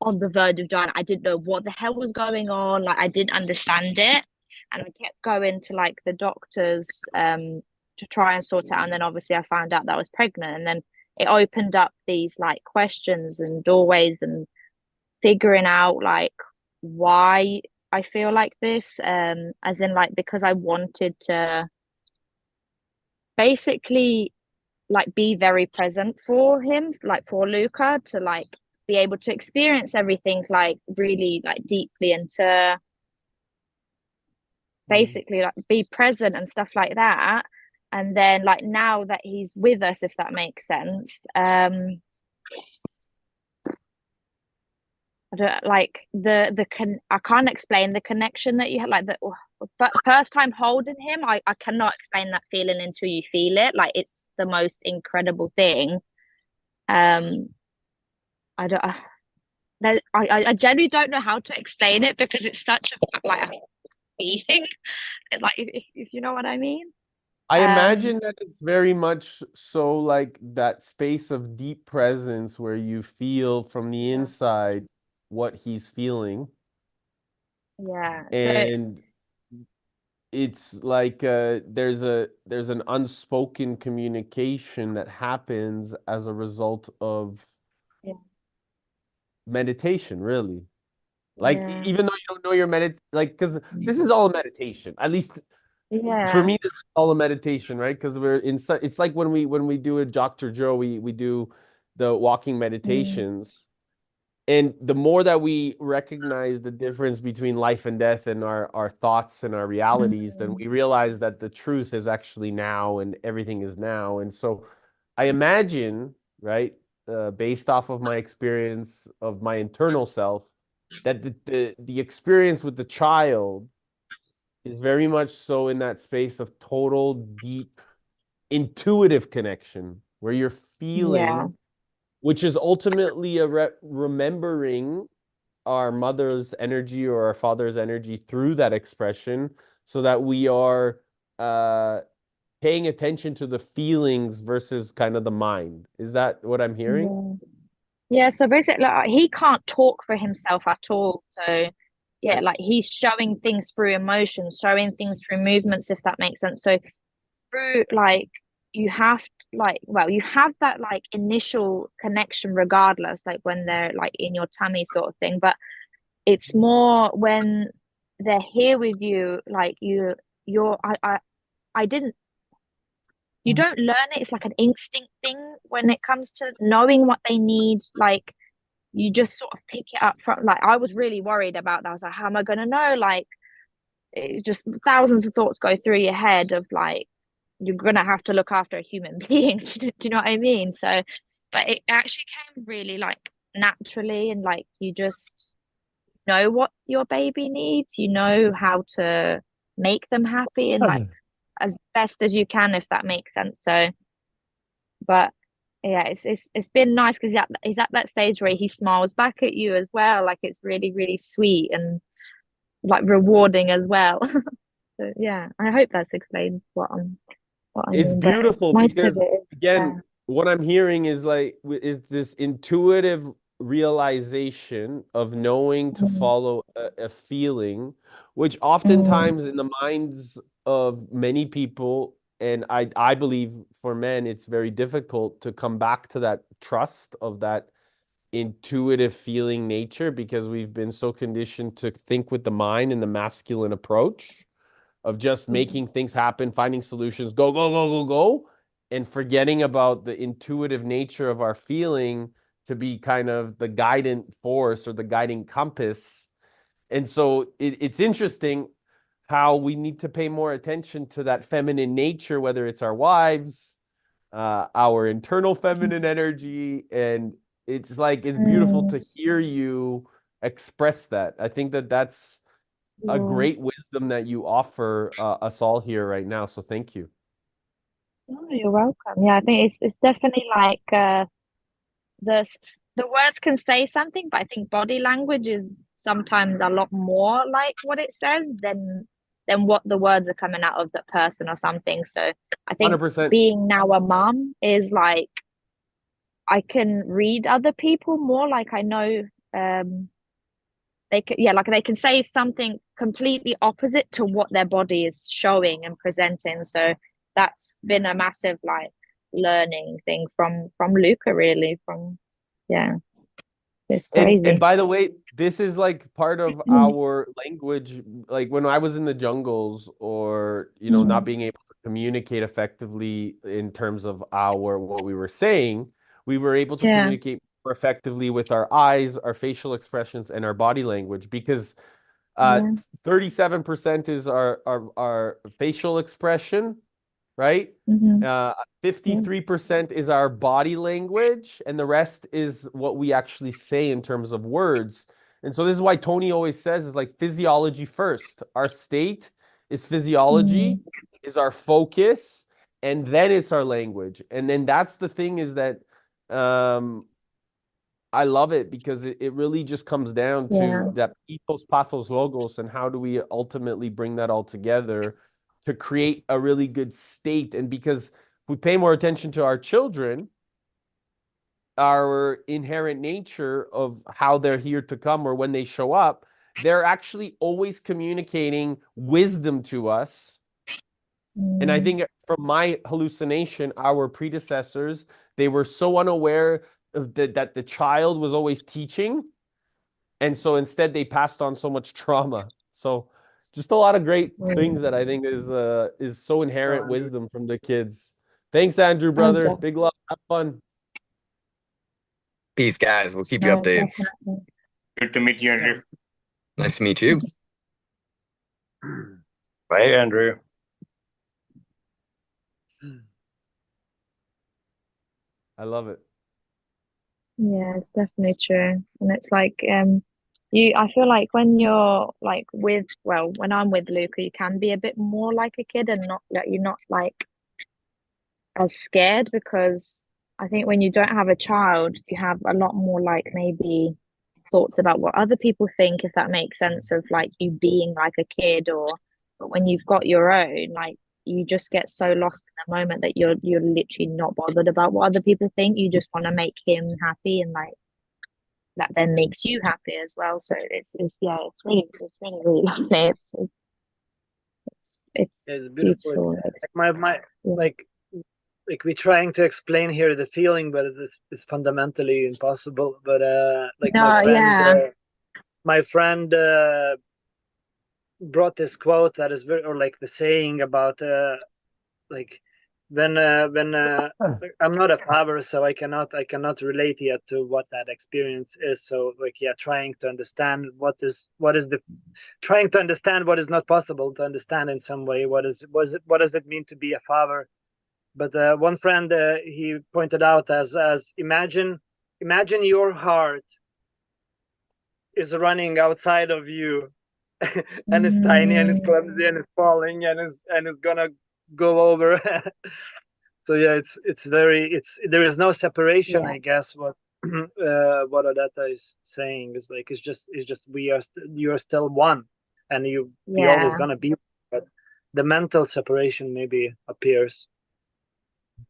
on the verge of dying. I didn't know what the hell was going on. Like I didn't understand it. And I kept going to like the doctors to try and sort it out. And then obviously I found out that I was pregnant. And then it opened up these like questions and doorways and figuring out like why I feel like this. As in like because I wanted to basically like be very present for him, like for Luca, to like be able to experience everything like really like deeply, and to basically like be present and stuff like that. And then like now that he's with us, if that makes sense, I don't like I can't explain the connection that you had, like the but first time holding him, I cannot explain that feeling until you feel it. Like it's the most incredible thing. Um, I don't I genuinely don't know how to explain it because it's such a like a feeling. Like if you know what I mean. I Um, imagine that it's very much so like that space of deep presence where you feel from the yeah. inside what he's feeling. Yeah. So And it's like there's an unspoken communication that happens as a result of yeah, meditation, really. Like yeah, even though you don't know your like because this is all a meditation. At least for yeah, me, this is all a meditation, right? Because we're in it's like when we do a Dr. Joe, we do the walking mm, meditations. And the more that we recognize the difference between life and death and our thoughts and our realities, then mm, we realize that the truth is actually now and everything is now. And so I imagine, right, based off of my experience of my internal self, that the experience with the child is very much so in that space of total, deep, intuitive connection where you're yeah, feeling, which is ultimately a remembering our mother's energy or our father's energy through that expression so that we are uh, paying attention to the feelings versus kind of the mind. Is that what I'm hearing? yeah. Yeah, so basically, like, he can't talk for himself at all. So, yeah, Right. like he's showing things through emotions, showing things through movements, if that makes sense. So, through like, you have like, well, you have that like initial connection regardless, like when they're like in your tummy sort of thing. But it's more when they're here with you, like you're, I didn't, you don't learn it. It's like an instinct thing when it comes to knowing what they need. Like, you just sort of pick it up from like I was really worried about that. I was like, how am I gonna know? Like it's just thousands of thoughts go through your head of like you're gonna have to look after a human being. Do you know what I mean? So but it actually came really like naturally and like you just know what your baby needs, you know how to make them happy and like as best as you can if that makes sense. So but yeah, it's been nice because he's at that stage where he smiles back at you as well. Like it's really, really sweet and like rewarding as well. So yeah, I hope that's explained what I It's mean. But beautiful most of because it is again, what I'm hearing is like is this intuitive realization of knowing to mm, follow a feeling, which mm, oftentimes in the minds of many people, and I believe for men, it's very difficult to come back to that trust of that intuitive feeling nature because we've been so conditioned to think with the mind and the masculine approach of just mm, making things happen, finding solutions, go, go, go, go, go, and forgetting about the intuitive nature of our feeling to be kind of the guidant force or the guiding compass. And so it's interesting how we need to pay more attention to that feminine nature, whether it's our wives, our internal feminine energy. And it's like, it's beautiful mm, to hear you express that. I think that that's a yeah. great wisdom that you offer us all here right now. So thank you. Oh, you're welcome. Yeah, I think it's definitely like the words can say something, but I think body language is sometimes a lot more like what it says than what the words are coming out of that person or something. So I think 100%. being now a mom is like I can read other people more. Like I know they can yeah, like they can say something completely opposite to what their body is showing and presenting. So that's been a massive like learning thing from Luca really from yeah. It's And crazy. by the way, this is like part of our language. Like when I was in the jungles or, not Mm, being able to communicate effectively in terms of what we were saying, we were able to yeah, communicate more effectively with our eyes, our facial expressions, and our body language because yeah, 37% is our facial expression, right? hmm Uh, yeah, 53% is our body language, and the rest is what we actually say in terms of words. And so this is why Tony always says is like physiology first. Our state is physiology, is our focus, and then it's our language. And then that's the thing is that I love it because it really just comes down to that ethos, pathos, logos, and how do we ultimately bring that all together to create a really good state. And because if we pay more attention to our children, our inherent nature of how they're here to come or when they show up, they're actually always communicating wisdom to us. And I think from my hallucination, our predecessors, they were so unaware of that the child was always teaching. And so instead they passed on so much trauma. So just a lot of great things that I think is so inherent wisdom from the kids. Thanks, Andrew, brother. Okay. Big love. Have fun. Peace, guys. We'll keep you updated. Definitely. Good to meet you, Andrew. Nice to meet you. Bye, Andrew. I love it. Yeah, it's definitely true. And it's like I feel like when you're like when I'm with Luca, you can be a bit more like a kid and not like you're not like as scared, because I think when you don't have a child, you have a lot more like maybe thoughts about what other people think, if that makes sense, of like you being like a kid. Or but when you've got your own, like you just get so lost in the moment that you're literally not bothered about what other people think. You just want to make him happy, and like that then makes you happy as well. So it's really lovely. It's It's beautiful. beautiful. Like like we're trying to explain here the feeling, but it's fundamentally impossible. But like my friend brought this quote that is very, or like the saying about like when I'm not a father, so I cannot relate yet to what that experience is. So like trying to understand trying to understand what is not possible to understand in some way. What does it mean to be a father? But one friend he pointed out as imagine your heart is running outside of you, and it's tiny and it's clumsy and it's falling and it's gonna go over. So yeah, there is no separation. I guess what Odetta is saying is like it's just you are still one, and you're always gonna be, but the mental separation maybe appears.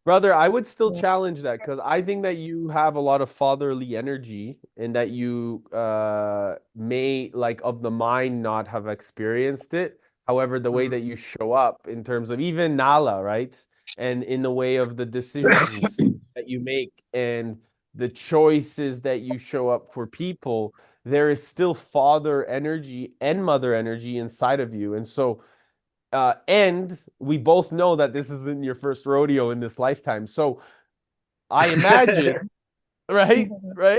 Brother, I would still challenge that because I think that you have a lot of fatherly energy and that you may, like, of the mind not have experienced it. However, the way that you show up in terms of even Nala, right? And in the way of the decisions that you make and the choices that you show up for people, there is still father energy and mother energy inside of you. And so and we both know that this isn't your first rodeo in this lifetime. So I imagine, right?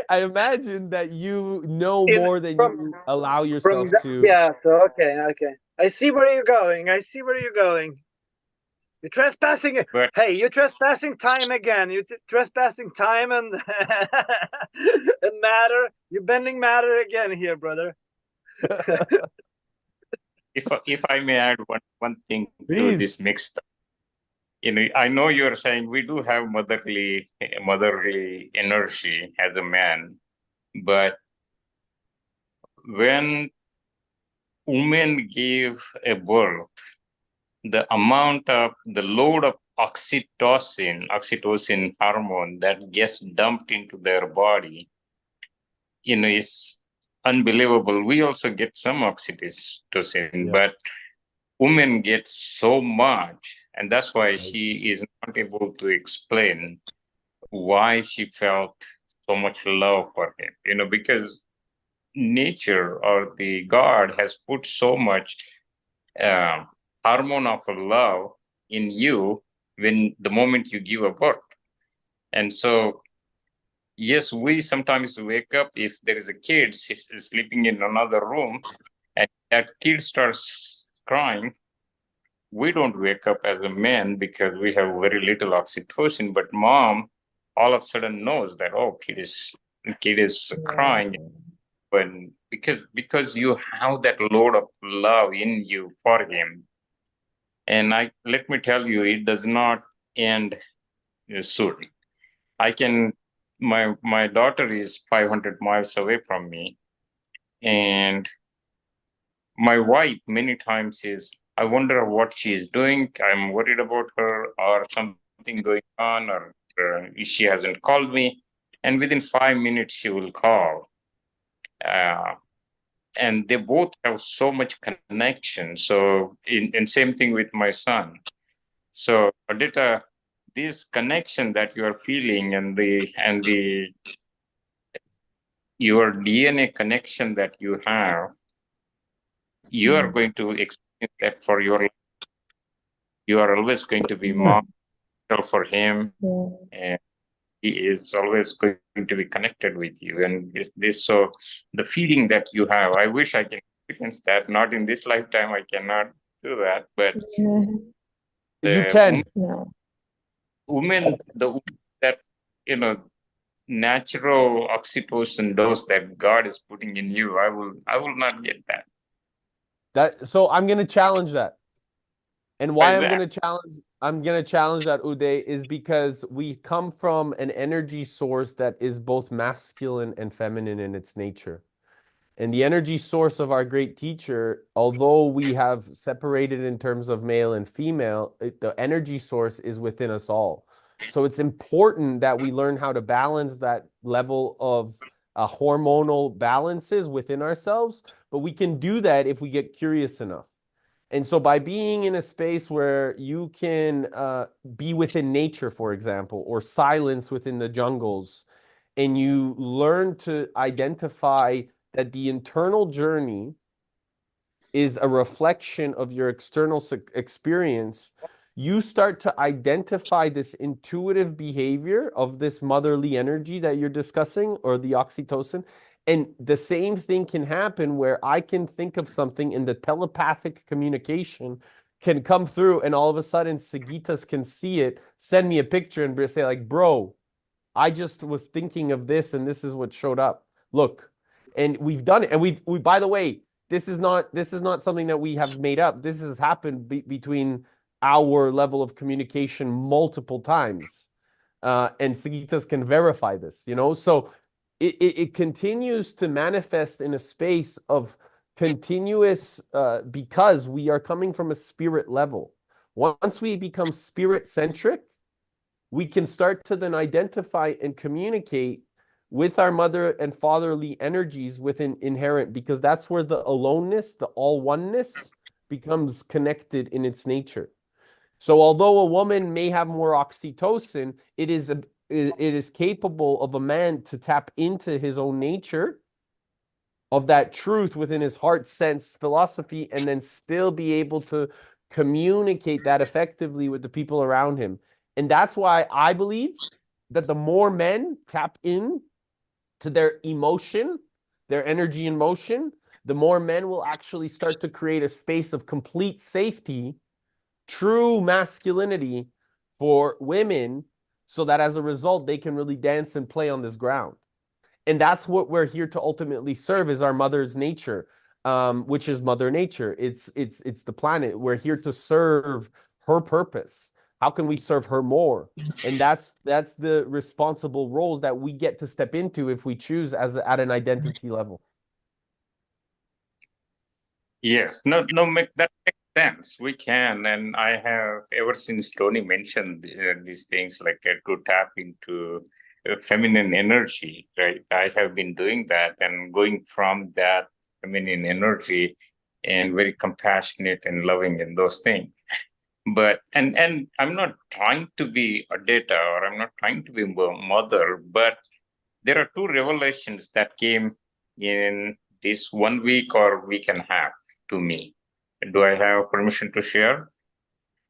I imagine that you know more than you allow yourself to. Yeah, so okay. I see where you're going. You're trespassing. But Hey, you're trespassing time again. You're trespassing time and and matter. You're bending matter again here, brother. if I may add one thing to this Please. mixed, I know you're saying we do have motherly energy as a man, but when women give a birth, the load of oxytocin hormone that gets dumped into their body, is unbelievable. We also get some oxytocin, but women get so much, and that's why she is not able to explain why she felt so much love for him, because nature or the God has put so much hormone of love in you when the moment you give a birth. And so yes, we sometimes wake up if there is a kid sleeping in another room and that kid starts crying. We don't wake up as a man because we have very little oxytocin, but mom all of a sudden knows that, oh, kid is crying. When because you have that load of love in you for him. And let me tell you, it does not end soon. My daughter is 500 miles away from me, and my wife many times is, I wonder what she is doing. I'm worried about her, or something going on, or she hasn't called me. And within 5 minutes, she will call. And they both have so much connection. So, and same thing with my son. So, Adita, this connection that you are feeling, and the your DNA connection that you have, you are going to experience that for your life. You are always going to be model for him, and he is always going to be connected with you. And so the feeling that you have, I wish I can experience that. Not in this lifetime, I cannot do that, but You can. Women that, natural oxytocin dose that God is putting in you, I will not get that. So I'm gonna challenge that. And why Why is I'm that? gonna challenge that, Uday, is because we come from an energy source that is both masculine and feminine in its nature. And the energy source of our great teacher, although we have separated in terms of male and female, the energy source is within us all. So it's important that we learn how to balance that level of hormonal balances within ourselves, but we can do that if we get curious enough. And so by being in a space where you can be within nature, for example, or silence within the jungles, and you learn to identify that the internal journey is a reflection of your external experience, you start to identify this intuitive behavior of this motherly energy that you're discussing, or the oxytocin. And the same thing can happen where I can think of something and the telepathic communication can come through, and all of a sudden Sagitas can see it, send me a picture and say like, bro, I just was thinking of this and this is what showed up. Look, and we've done it. And we by the way, this is not something that we have made up. This has happened between our level of communication multiple times. And Sagitas can verify this, So it continues to manifest in a space of continuous, because we are coming from a spirit level. Once we become spirit centric, we can start to then identify and communicate with our mother and fatherly energies within inherent, because that's where the aloneness, the all oneness becomes connected in its nature. So although a woman may have more oxytocin, it is capable of a man to tap into his own nature of that truth within his heart sense philosophy, and then still be able to communicate that effectively with the people around him. And that's why I believe that the more men tap in to their emotion, their energy in motion, the more men will actually start to create a space of complete safety, true masculinity for women, so that as a result, they can really dance and play on this ground. And that's what we're here to ultimately serve, is our mother's nature, which is Mother Nature. It's the planet. We're here to serve her purpose. How can we serve her more? And that's the responsible roles that we get to step into if we choose at an identity level. Yes, no, that makes sense. We can, and I have, ever since Tony mentioned these things, like to tap into feminine energy, right? I have been doing that and going from that feminine energy, and very compassionate and loving in those things. But and I'm not trying to be a data, or I'm not trying to be a mother, but there are two revelations that came in this 1 week or week and a half to me. Do I have permission to share?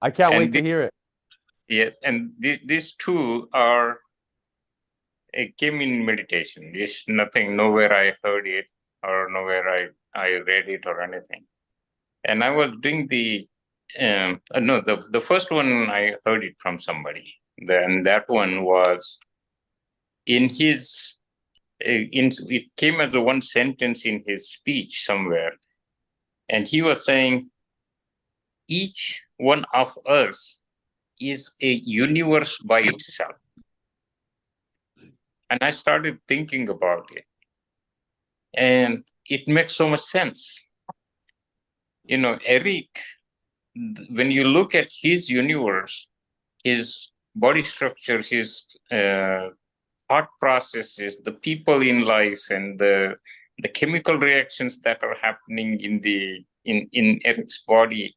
I can't wait to hear it. Yeah, and these two are, it came in meditation. It's nothing, nowhere I heard it, or nowhere I read it or anything. And I was doing the first one I heard it from somebody. Then that one was in his it came as a one sentence in his speech somewhere, and he was saying, each one of us is a universe by itself. And I started thinking about it, and it makes so much sense. Eric, when you look at his universe, his body structure, his thought processes, the people in life, and the chemical reactions that are happening in Eric's body,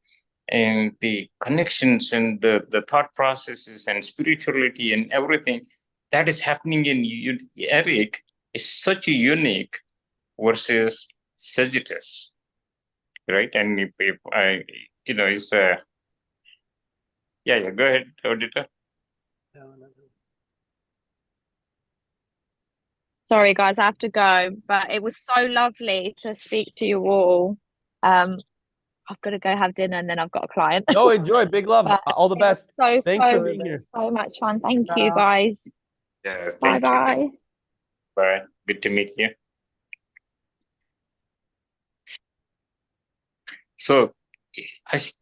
and the connections and the thought processes and spirituality and everything that is happening in Eric is such a unique versus Sagittarius, right? And if I, it's yeah, go ahead, auditor. Sorry, guys, I have to go, but it was so lovely to speak to you all. I've got to go have dinner and then I've got a client. No, enjoy. Big love. But All the it was best. so, Thanks so, for being here. so much fun. Thank you, guys. Yes, Bye thank you. bye. Bye. Good to meet you. So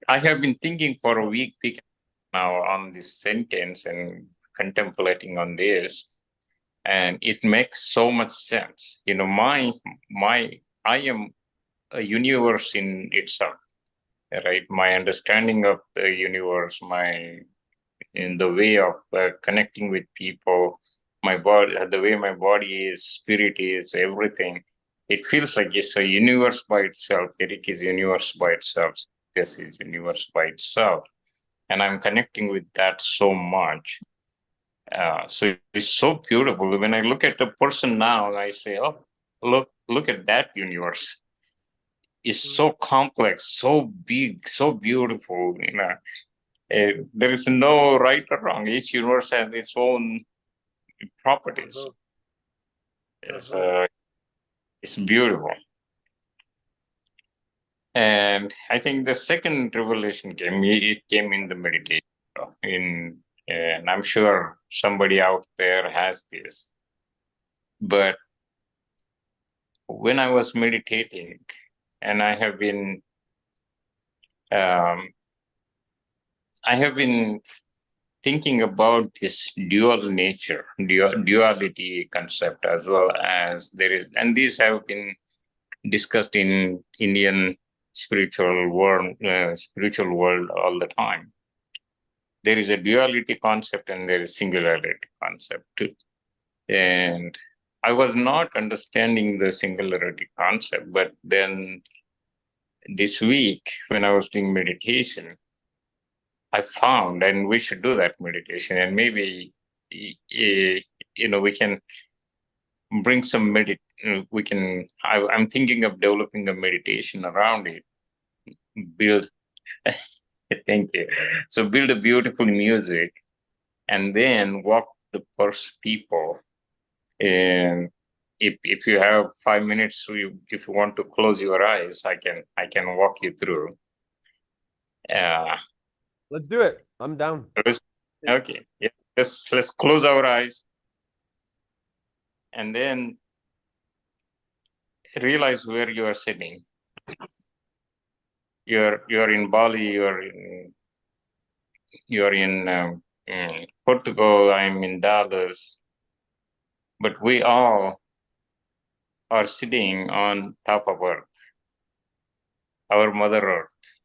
I have been thinking for a week now on this sentence and contemplating on this, and it makes so much sense. I am a universe in itself, right? My understanding of the universe, in the way of connecting with people, my body, the way my body is, spirit is, everything. It feels like it's a universe by itself. Eric is universe by itself. This is universe by itself, and I'm connecting with that so much. So it's so beautiful. When I look at a person now, I say, "Oh, look at that universe. It's so complex, so big, so beautiful." There is no right or wrong. Each universe has its own properties. It's beautiful. And I think the second revelation came in the meditation. And I'm sure somebody out there has this. But when I was meditating, and I have been thinking about this dual nature, duality concept, as well as and these have been discussed in Indian spiritual world all the time. There is a duality concept and there is singularity concept too. And I was not understanding the singularity concept, but then this week when I was doing meditation, I found, and we should do that meditation, and maybe we can bring some I'm thinking of developing a meditation around it. Build thank you. So build a beautiful music and then walk the first people. And if you have 5 minutes, if you want to close your eyes, I can walk you through. Let's do it. I'm down. Okay. Yeah. Let's close our eyes and then realize where you are sitting. You're in Bali. You're in Portugal. I'm in Dallas. But we all are sitting on top of Earth, our Mother Earth.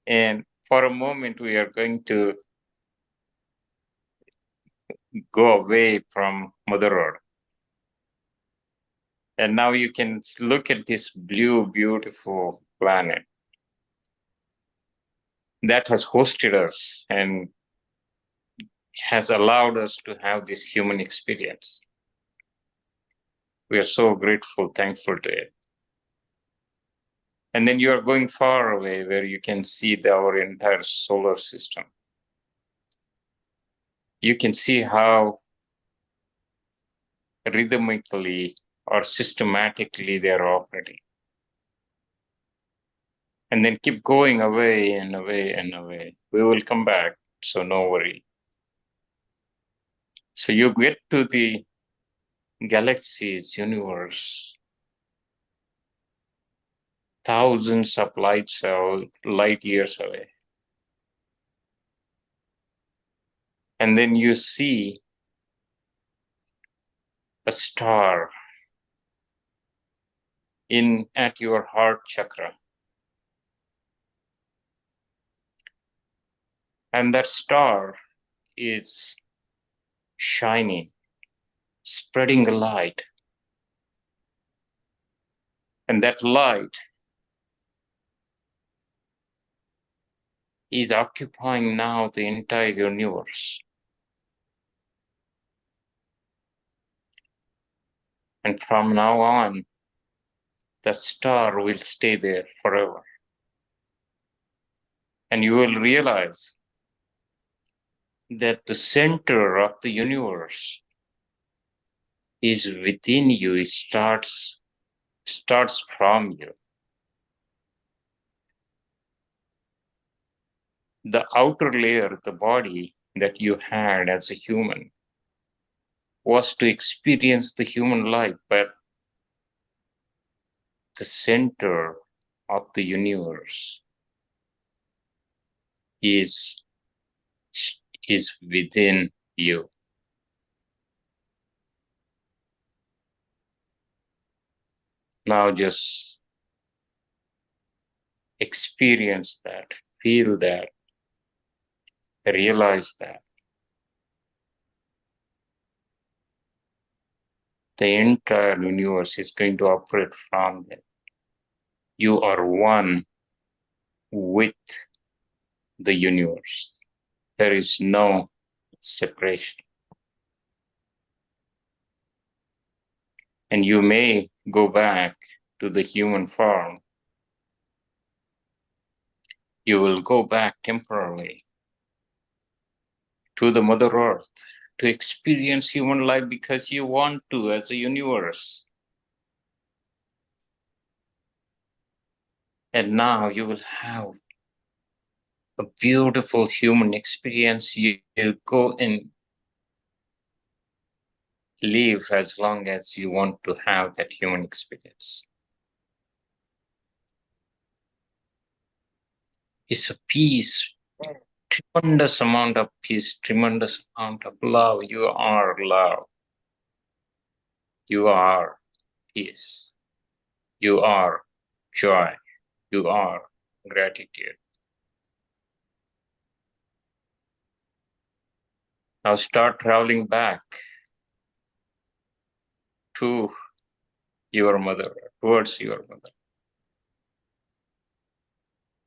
And for a moment, we are going to go away from Mother Earth. And now you can look at this blue, beautiful planet that has hosted us and has allowed us to have this human experience. We are so grateful, thankful to it. And then you are going far away where you can see our entire solar system. You can see how rhythmically or systematically they are operating. And then keep going away and away and away. We will come back, so no worry. So you get to the galaxies, universe, thousands of light years away. And then you see a star at your heart chakra. And that star is shining, spreading the light. And that light is occupying now the entire universe. And from now on, the star will stay there forever. And you will realize that the center of the universe is within you. It starts from you. The outer layer, the body that you had as a human, was to experience the human life, but the center of the universe is within you. Now just experience that, feel that, realize that. The entire universe is going to operate from them. You are one with the universe. There is no separation. And you may go back to the human form. You will go back temporarily to the Mother Earth to experience human life because you want to as a universe. And now you will have a beautiful human experience. You go and live as long as you want to have that human experience. It's a peace, tremendous amount of peace, tremendous amount of love. You are love. You are peace. You are joy. You are gratitude. Now start traveling back to your mother, towards your mother,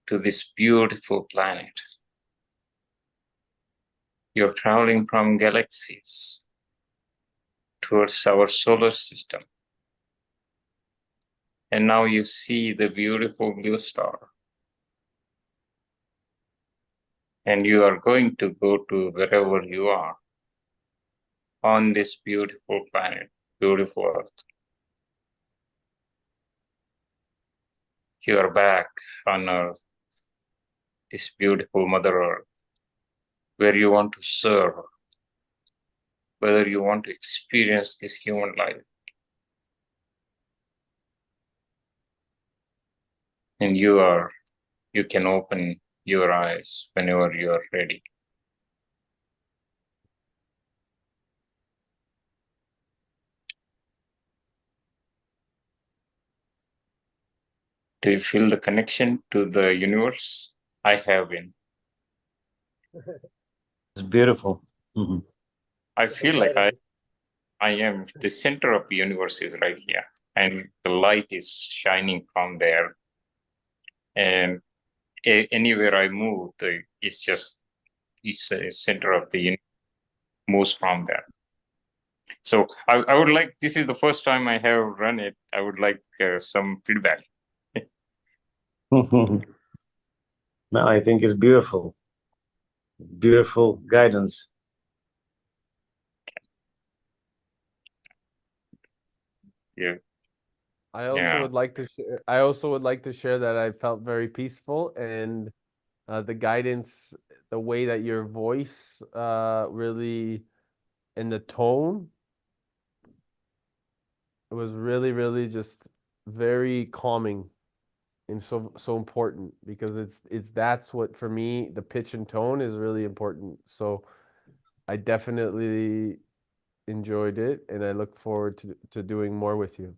to this beautiful planet. You're traveling from galaxies towards our solar system. And now you see the beautiful blue star. And you are going to go to wherever you are on this beautiful planet, beautiful Earth. You are back on Earth, this beautiful Mother Earth, where you want to serve, whether you want to experience this human life. And you can open your eyes whenever you are ready. Do you feel the connection to the universe? I have been. It's beautiful. Mhm. I feel like I am the center of the universe is right here, and the light is shining from there. And anywhere I move, it's a center of the universe moves from there. So I would like, this is the first time I have run it. I would like some feedback. No, I think it's beautiful. Beautiful guidance. Yeah. I also Yeah. would like to share. I also would like to share that I felt very peaceful, and the guidance, the way that your voice really, and the tone It was really, really just very calming and so important because it's that's what for me the pitch and tone is really important. So I definitely enjoyed it and I look forward to doing more with you.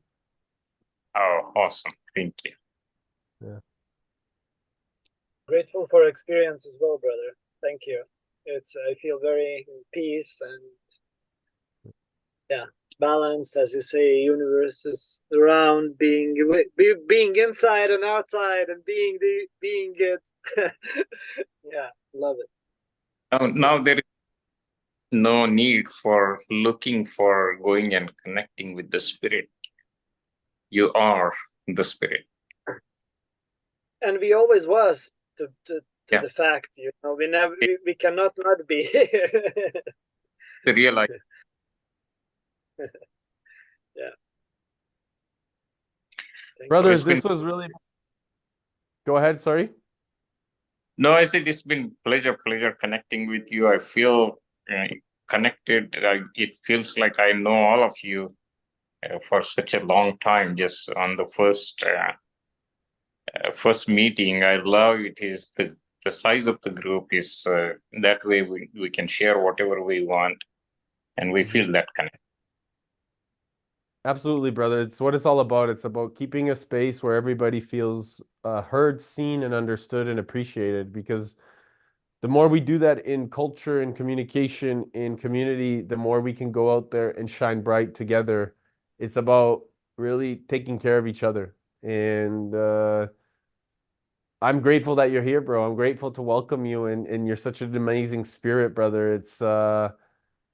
Oh, awesome. Thank you. Yeah. Grateful for experience as well, brother. Thank you. I feel very in peace and yeah, balance, as you say. Universe is around, being inside and outside, and being it. Yeah, love it. Now there is no need for looking for going and connecting with the spirit. You are the spirit. And we always was to Yeah. the fact, you know, we cannot not be. The real idea. Yeah. Brothers, this was really. Go ahead, sorry. No, I said it's been pleasure connecting with you. I feel connected. It feels like I know all of you for such a long time. Just on the first meeting, I love it. Is the size of the group is that way we can share whatever we want, and we feel that connection. Absolutely, brother. It's what it's all about. It's about keeping a space where everybody feels heard, seen, and understood and appreciated. Because the more we do that in culture and communication in community, the more we can go out there and shine bright together. It's about really taking care of each other. And I'm grateful that you're here, bro. I'm grateful to welcome you, and you're such an amazing spirit, brother.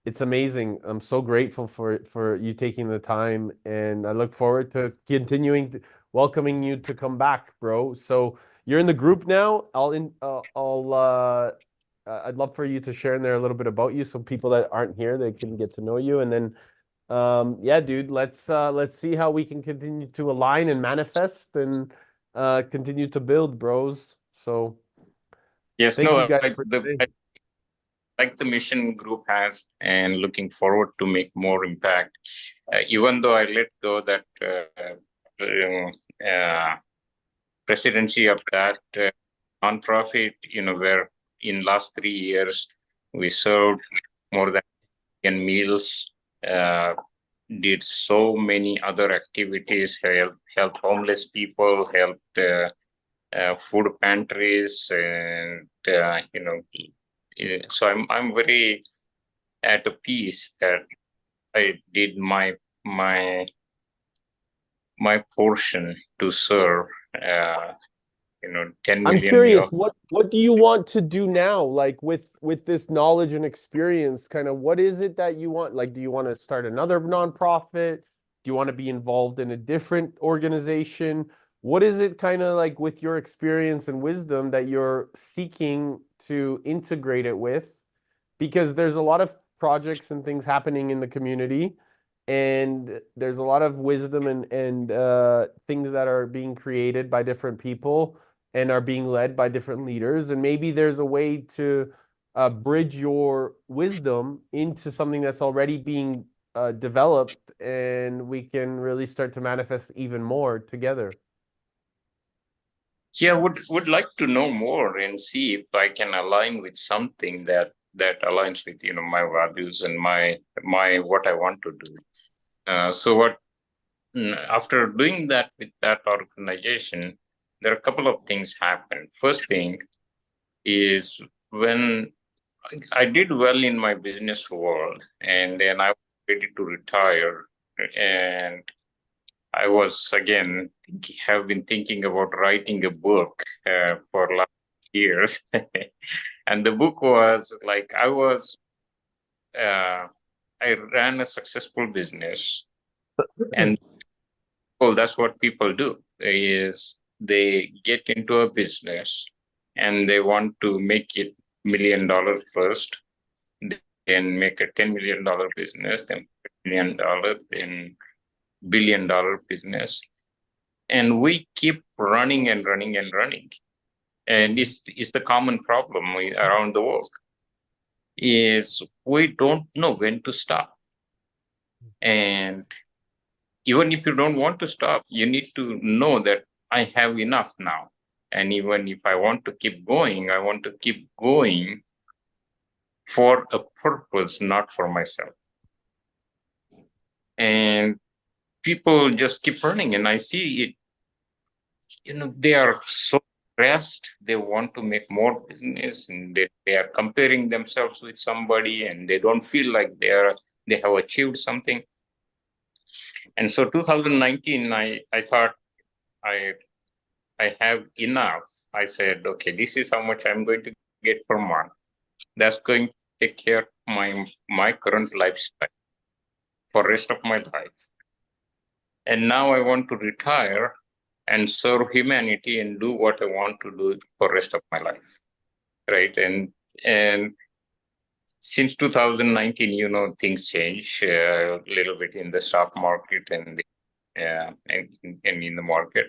It's amazing. I'm so grateful for you taking the time, and I look forward to continuing welcoming you to come back, bro. So you're in the group now. I'd love for you to share in there a little bit about you, so people that aren't here they can get to know you, and then yeah, dude, let's see how we can continue to align and manifest and continue to build, bros. So yes, thank no, you guys for today. Like the mission group has, and looking forward to make more impact. Even though I let go that presidency of that nonprofit, where in last 3 years we served more than 10 meals, did so many other activities, helped homeless people, helped food pantries, and so I'm very at a peace that I did my portion to serve 10 million I'm curious, meals. what do you want to do now? Like with this knowledge and experience, kind of what is it that you want? Like, do you want to start another nonprofit? Do you want to be involved in a different organization? What is it kind of like with your experience and wisdom that you're seeking to integrate it with? Because there's a lot of projects and things happening in the community, and there's a lot of wisdom and things that are being created by different people and are being led by different leaders. And maybe there's a way to bridge your wisdom into something that's already being developed, and we can really start to manifest even more together. Yeah, would like to know more and see if I can align with something that aligns with my values and my what I want to do. So what after doing that with that organization, there are a couple of things happen. First thing is when I did well in my business world, and then I was ready to retire, and I was again have been thinking about writing a book for last years, and the book was like I ran a successful business, and that's what people do is they get into a business and they want to make it $1 million first, then make a $10 million business, then $1 million, then $1 billion business. And we keep running and running and running. And this is the common problem around the world, is we don't know when to stop. And even if you don't want to stop, you need to know that I have enough now. And even if I want to keep going, I want to keep going for a purpose, not for myself. And people just keep running, and I see it, they are so stressed. They want to make more business, and they are comparing themselves with somebody, and they don't feel like they have achieved something. And so 2019, I thought I have enough. I said, okay, this is how much I'm going to get per month. That's going to take care of my current lifestyle for rest of my life. And now I want to retire and serve humanity and do what I want to do for rest of my life. Right. And since 2019, things change a little bit in the stock market and in the market.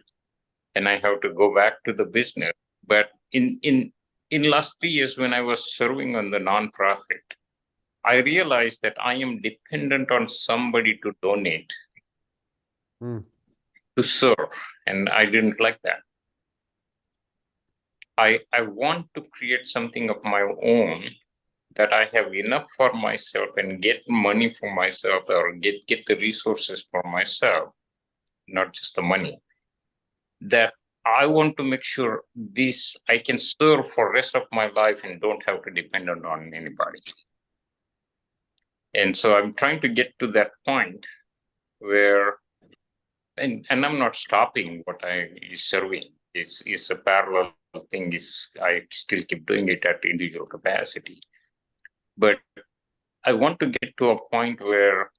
And I have to go back to the business. But in last 3 years, when I was serving on the nonprofit, I realized that I am dependent on somebody to donate, to serve, and I didn't like that. I want to create something of my own, that I have enough for myself and get money for myself, or get the resources for myself, not just the money. That I want to make sure this I can serve for rest of my life and don't have to depend on anybody. And so I'm trying to get to that point where, and I'm not stopping what I is serving. It's a parallel thing. I still keep doing it at individual capacity. But I want to get to a point where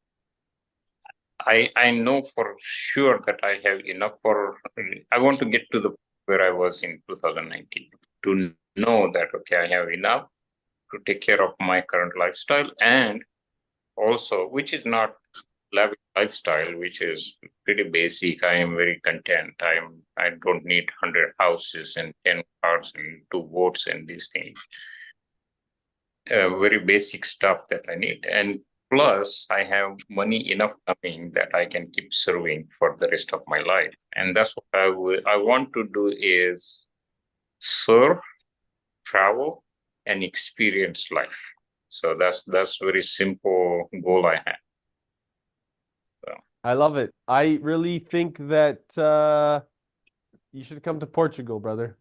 I know for sure that I have enough I want to get to the where I was in 2019, to know that, okay, I have enough to take care of my current lifestyle, and also, which is not lavish lifestyle, which is pretty basic. I am very content. I don't need 100 houses and 10 cars and 2 boats and these things. Very basic stuff that I need. And plus, I have money enough coming that I can keep serving for the rest of my life. And that's what I want to do, is serve, travel, and experience life. So that's very simple goal I have. So. I love it. I really think that you should come to Portugal, brother.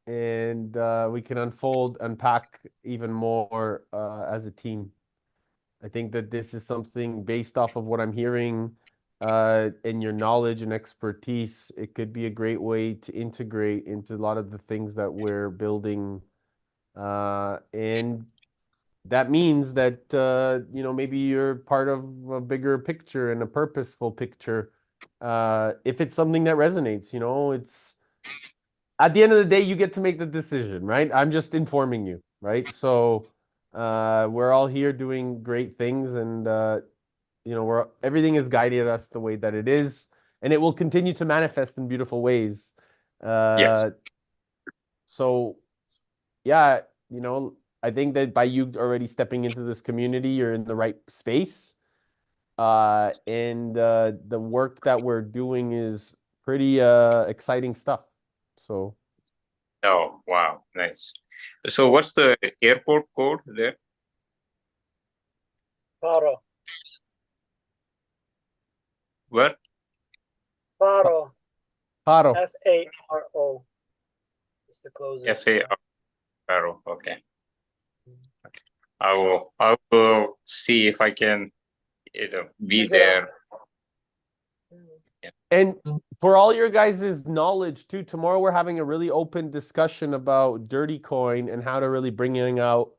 And we can unpack even more as a team. I think that this is something based off of what I'm hearing and your knowledge and expertise. It could be a great way to integrate into a lot of the things that we're building. And that means that, maybe you're part of a bigger picture and a purposeful picture. If it's something that resonates, it's at the end of the day, you get to make the decision, right? I'm just informing you, right? So we're all here doing great things, and everything has guided us the way that it is, and it will continue to manifest in beautiful ways. Yes. So yeah, I think that by you already stepping into this community, you're in the right space. And the work that we're doing is pretty exciting stuff. So. Oh, wow. Nice. So what's the airport code there? Faro. What? Faro. Faro. Faro. It's the closest. Faro. Okay. I will see if I can be there. And for all your guys' knowledge too, tomorrow we're having a really open discussion about dirty coin and how to really bringing out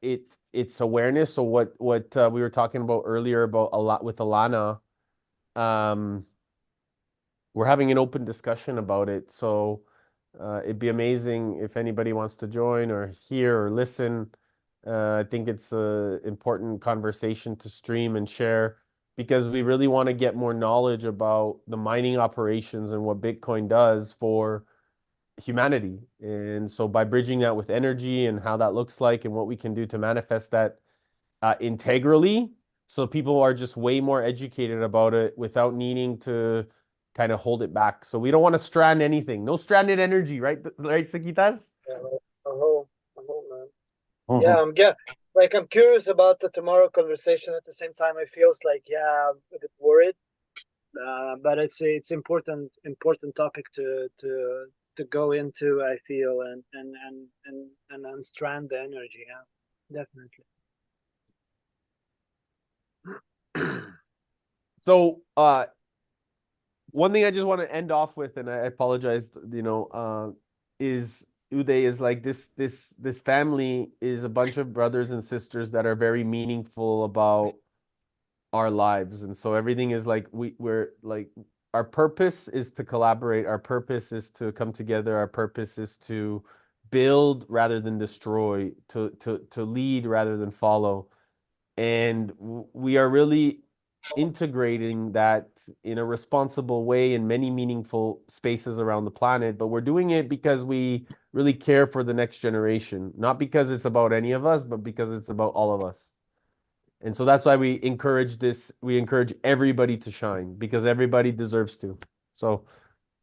its awareness. So what we were talking about earlier about a lot with Alana, we're having an open discussion about it. So it'd be amazing if anybody wants to join or hear or listen. I think it's an important conversation to stream and share, because we really want to get more knowledge about the mining operations and what Bitcoin does for humanity. And so by bridging that with energy and how that looks like and what we can do to manifest that integrally, So people are just way more educated about it without needing to kind of hold it back. So we don't want to strand anything. No stranded energy, right? Right, Sakitas? Yeah, man. Yeah, I'm curious about the tomorrow conversation. At the same time, I feels like a bit worried. But it's important topic to go into. I feel and unstrand the energy. Yeah, definitely. So one thing I just want to end off with, and I apologize, is Uday is like this family is a bunch of brothers and sisters that are very meaningful about our lives. And so everything is like we're like our purpose is to collaborate, our purpose is to come together, our purpose is to build rather than destroy, to lead rather than follow. And we are really integrating that in a responsible way in many meaningful spaces around the planet. But we're doing it because we really care for the next generation, not because it's about any of us, but because it's about all of us. And so that's why we encourage this. We encourage everybody to shine because everybody deserves to. So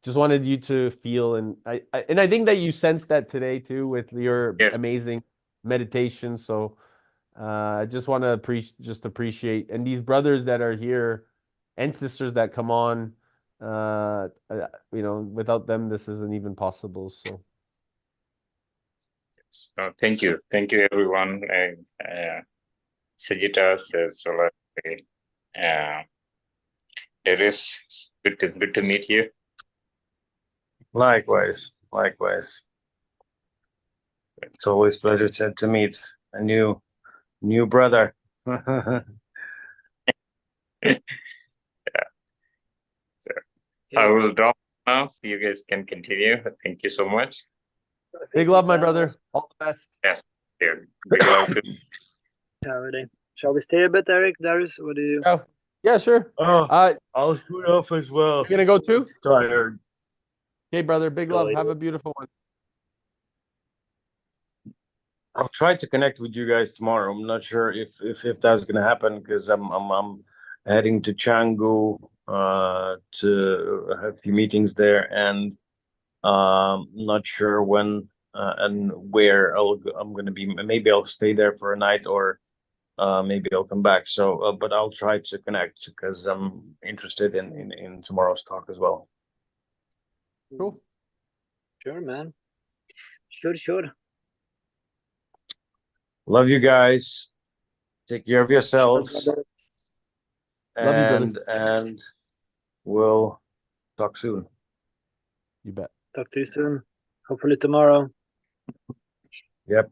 just wanted you to feel, and I think that you sensed that today too with your amazing meditation. So I just want to appreciate, and these brothers that are here and sisters that come on, without them, this isn't even possible. So thank you everyone. Sagitas as well as Darius, good to meet you. Likewise. It's always a pleasure to meet a new brother. Yeah. So I will drop now. You guys can continue. Thank you so much. Big love, my brother. All the best. Yes. Yeah. Big love too. Shall we stay a bit, Eric? Darius, what do you? Oh, yeah, sure. I'll shoot off as well. You're gonna go too? Tired. Okay, brother. Big love. Have a beautiful one. I'll try to connect with you guys tomorrow. I'm not sure if that's gonna happen because I'm heading to Canggu to have a few meetings there, and not sure when and where I'm gonna be. Maybe I'll stay there for a night, or maybe I'll come back. So, but I'll try to connect because I'm interested in tomorrow's talk as well. Cool. Sure, man. Sure. Love you guys. Take care of yourselves. Love you, brother. And we'll talk soon. You bet. Talk to you soon. Hopefully tomorrow. Yep.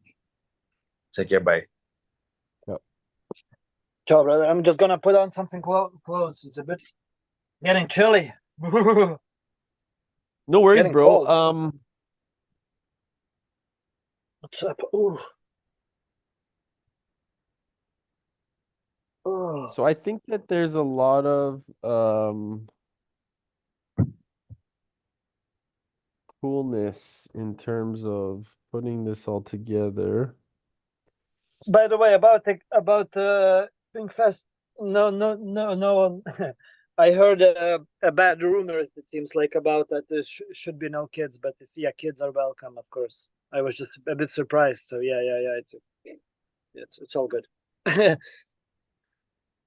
Take care. Bye. Yep. Ciao, brother. I'm just gonna put on something clothes. It's a bit getting chilly. No worries, Getting bro. cold. What's up? Ooh. Oh. So I think that there's a lot of coolness in terms of putting this all together. By the way, about Pinkfest, no. I heard a bad rumor. It seems like about that there should be no kids, but kids are welcome, of course. I was just a bit surprised. So yeah. It's all good.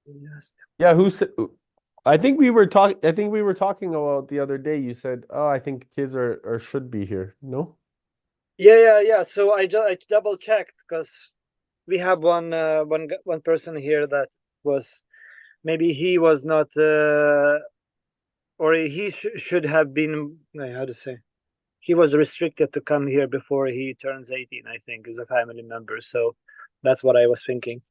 Yes. Yeah, who said? I think we were talking about the other day. You said, "Oh, I think kids are should be here." No? Yeah. So I double checked because we have one person here that was maybe he was not or he should have been how to say he was restricted to come here before he turns 18, I think, as a family member. So that's what I was thinking.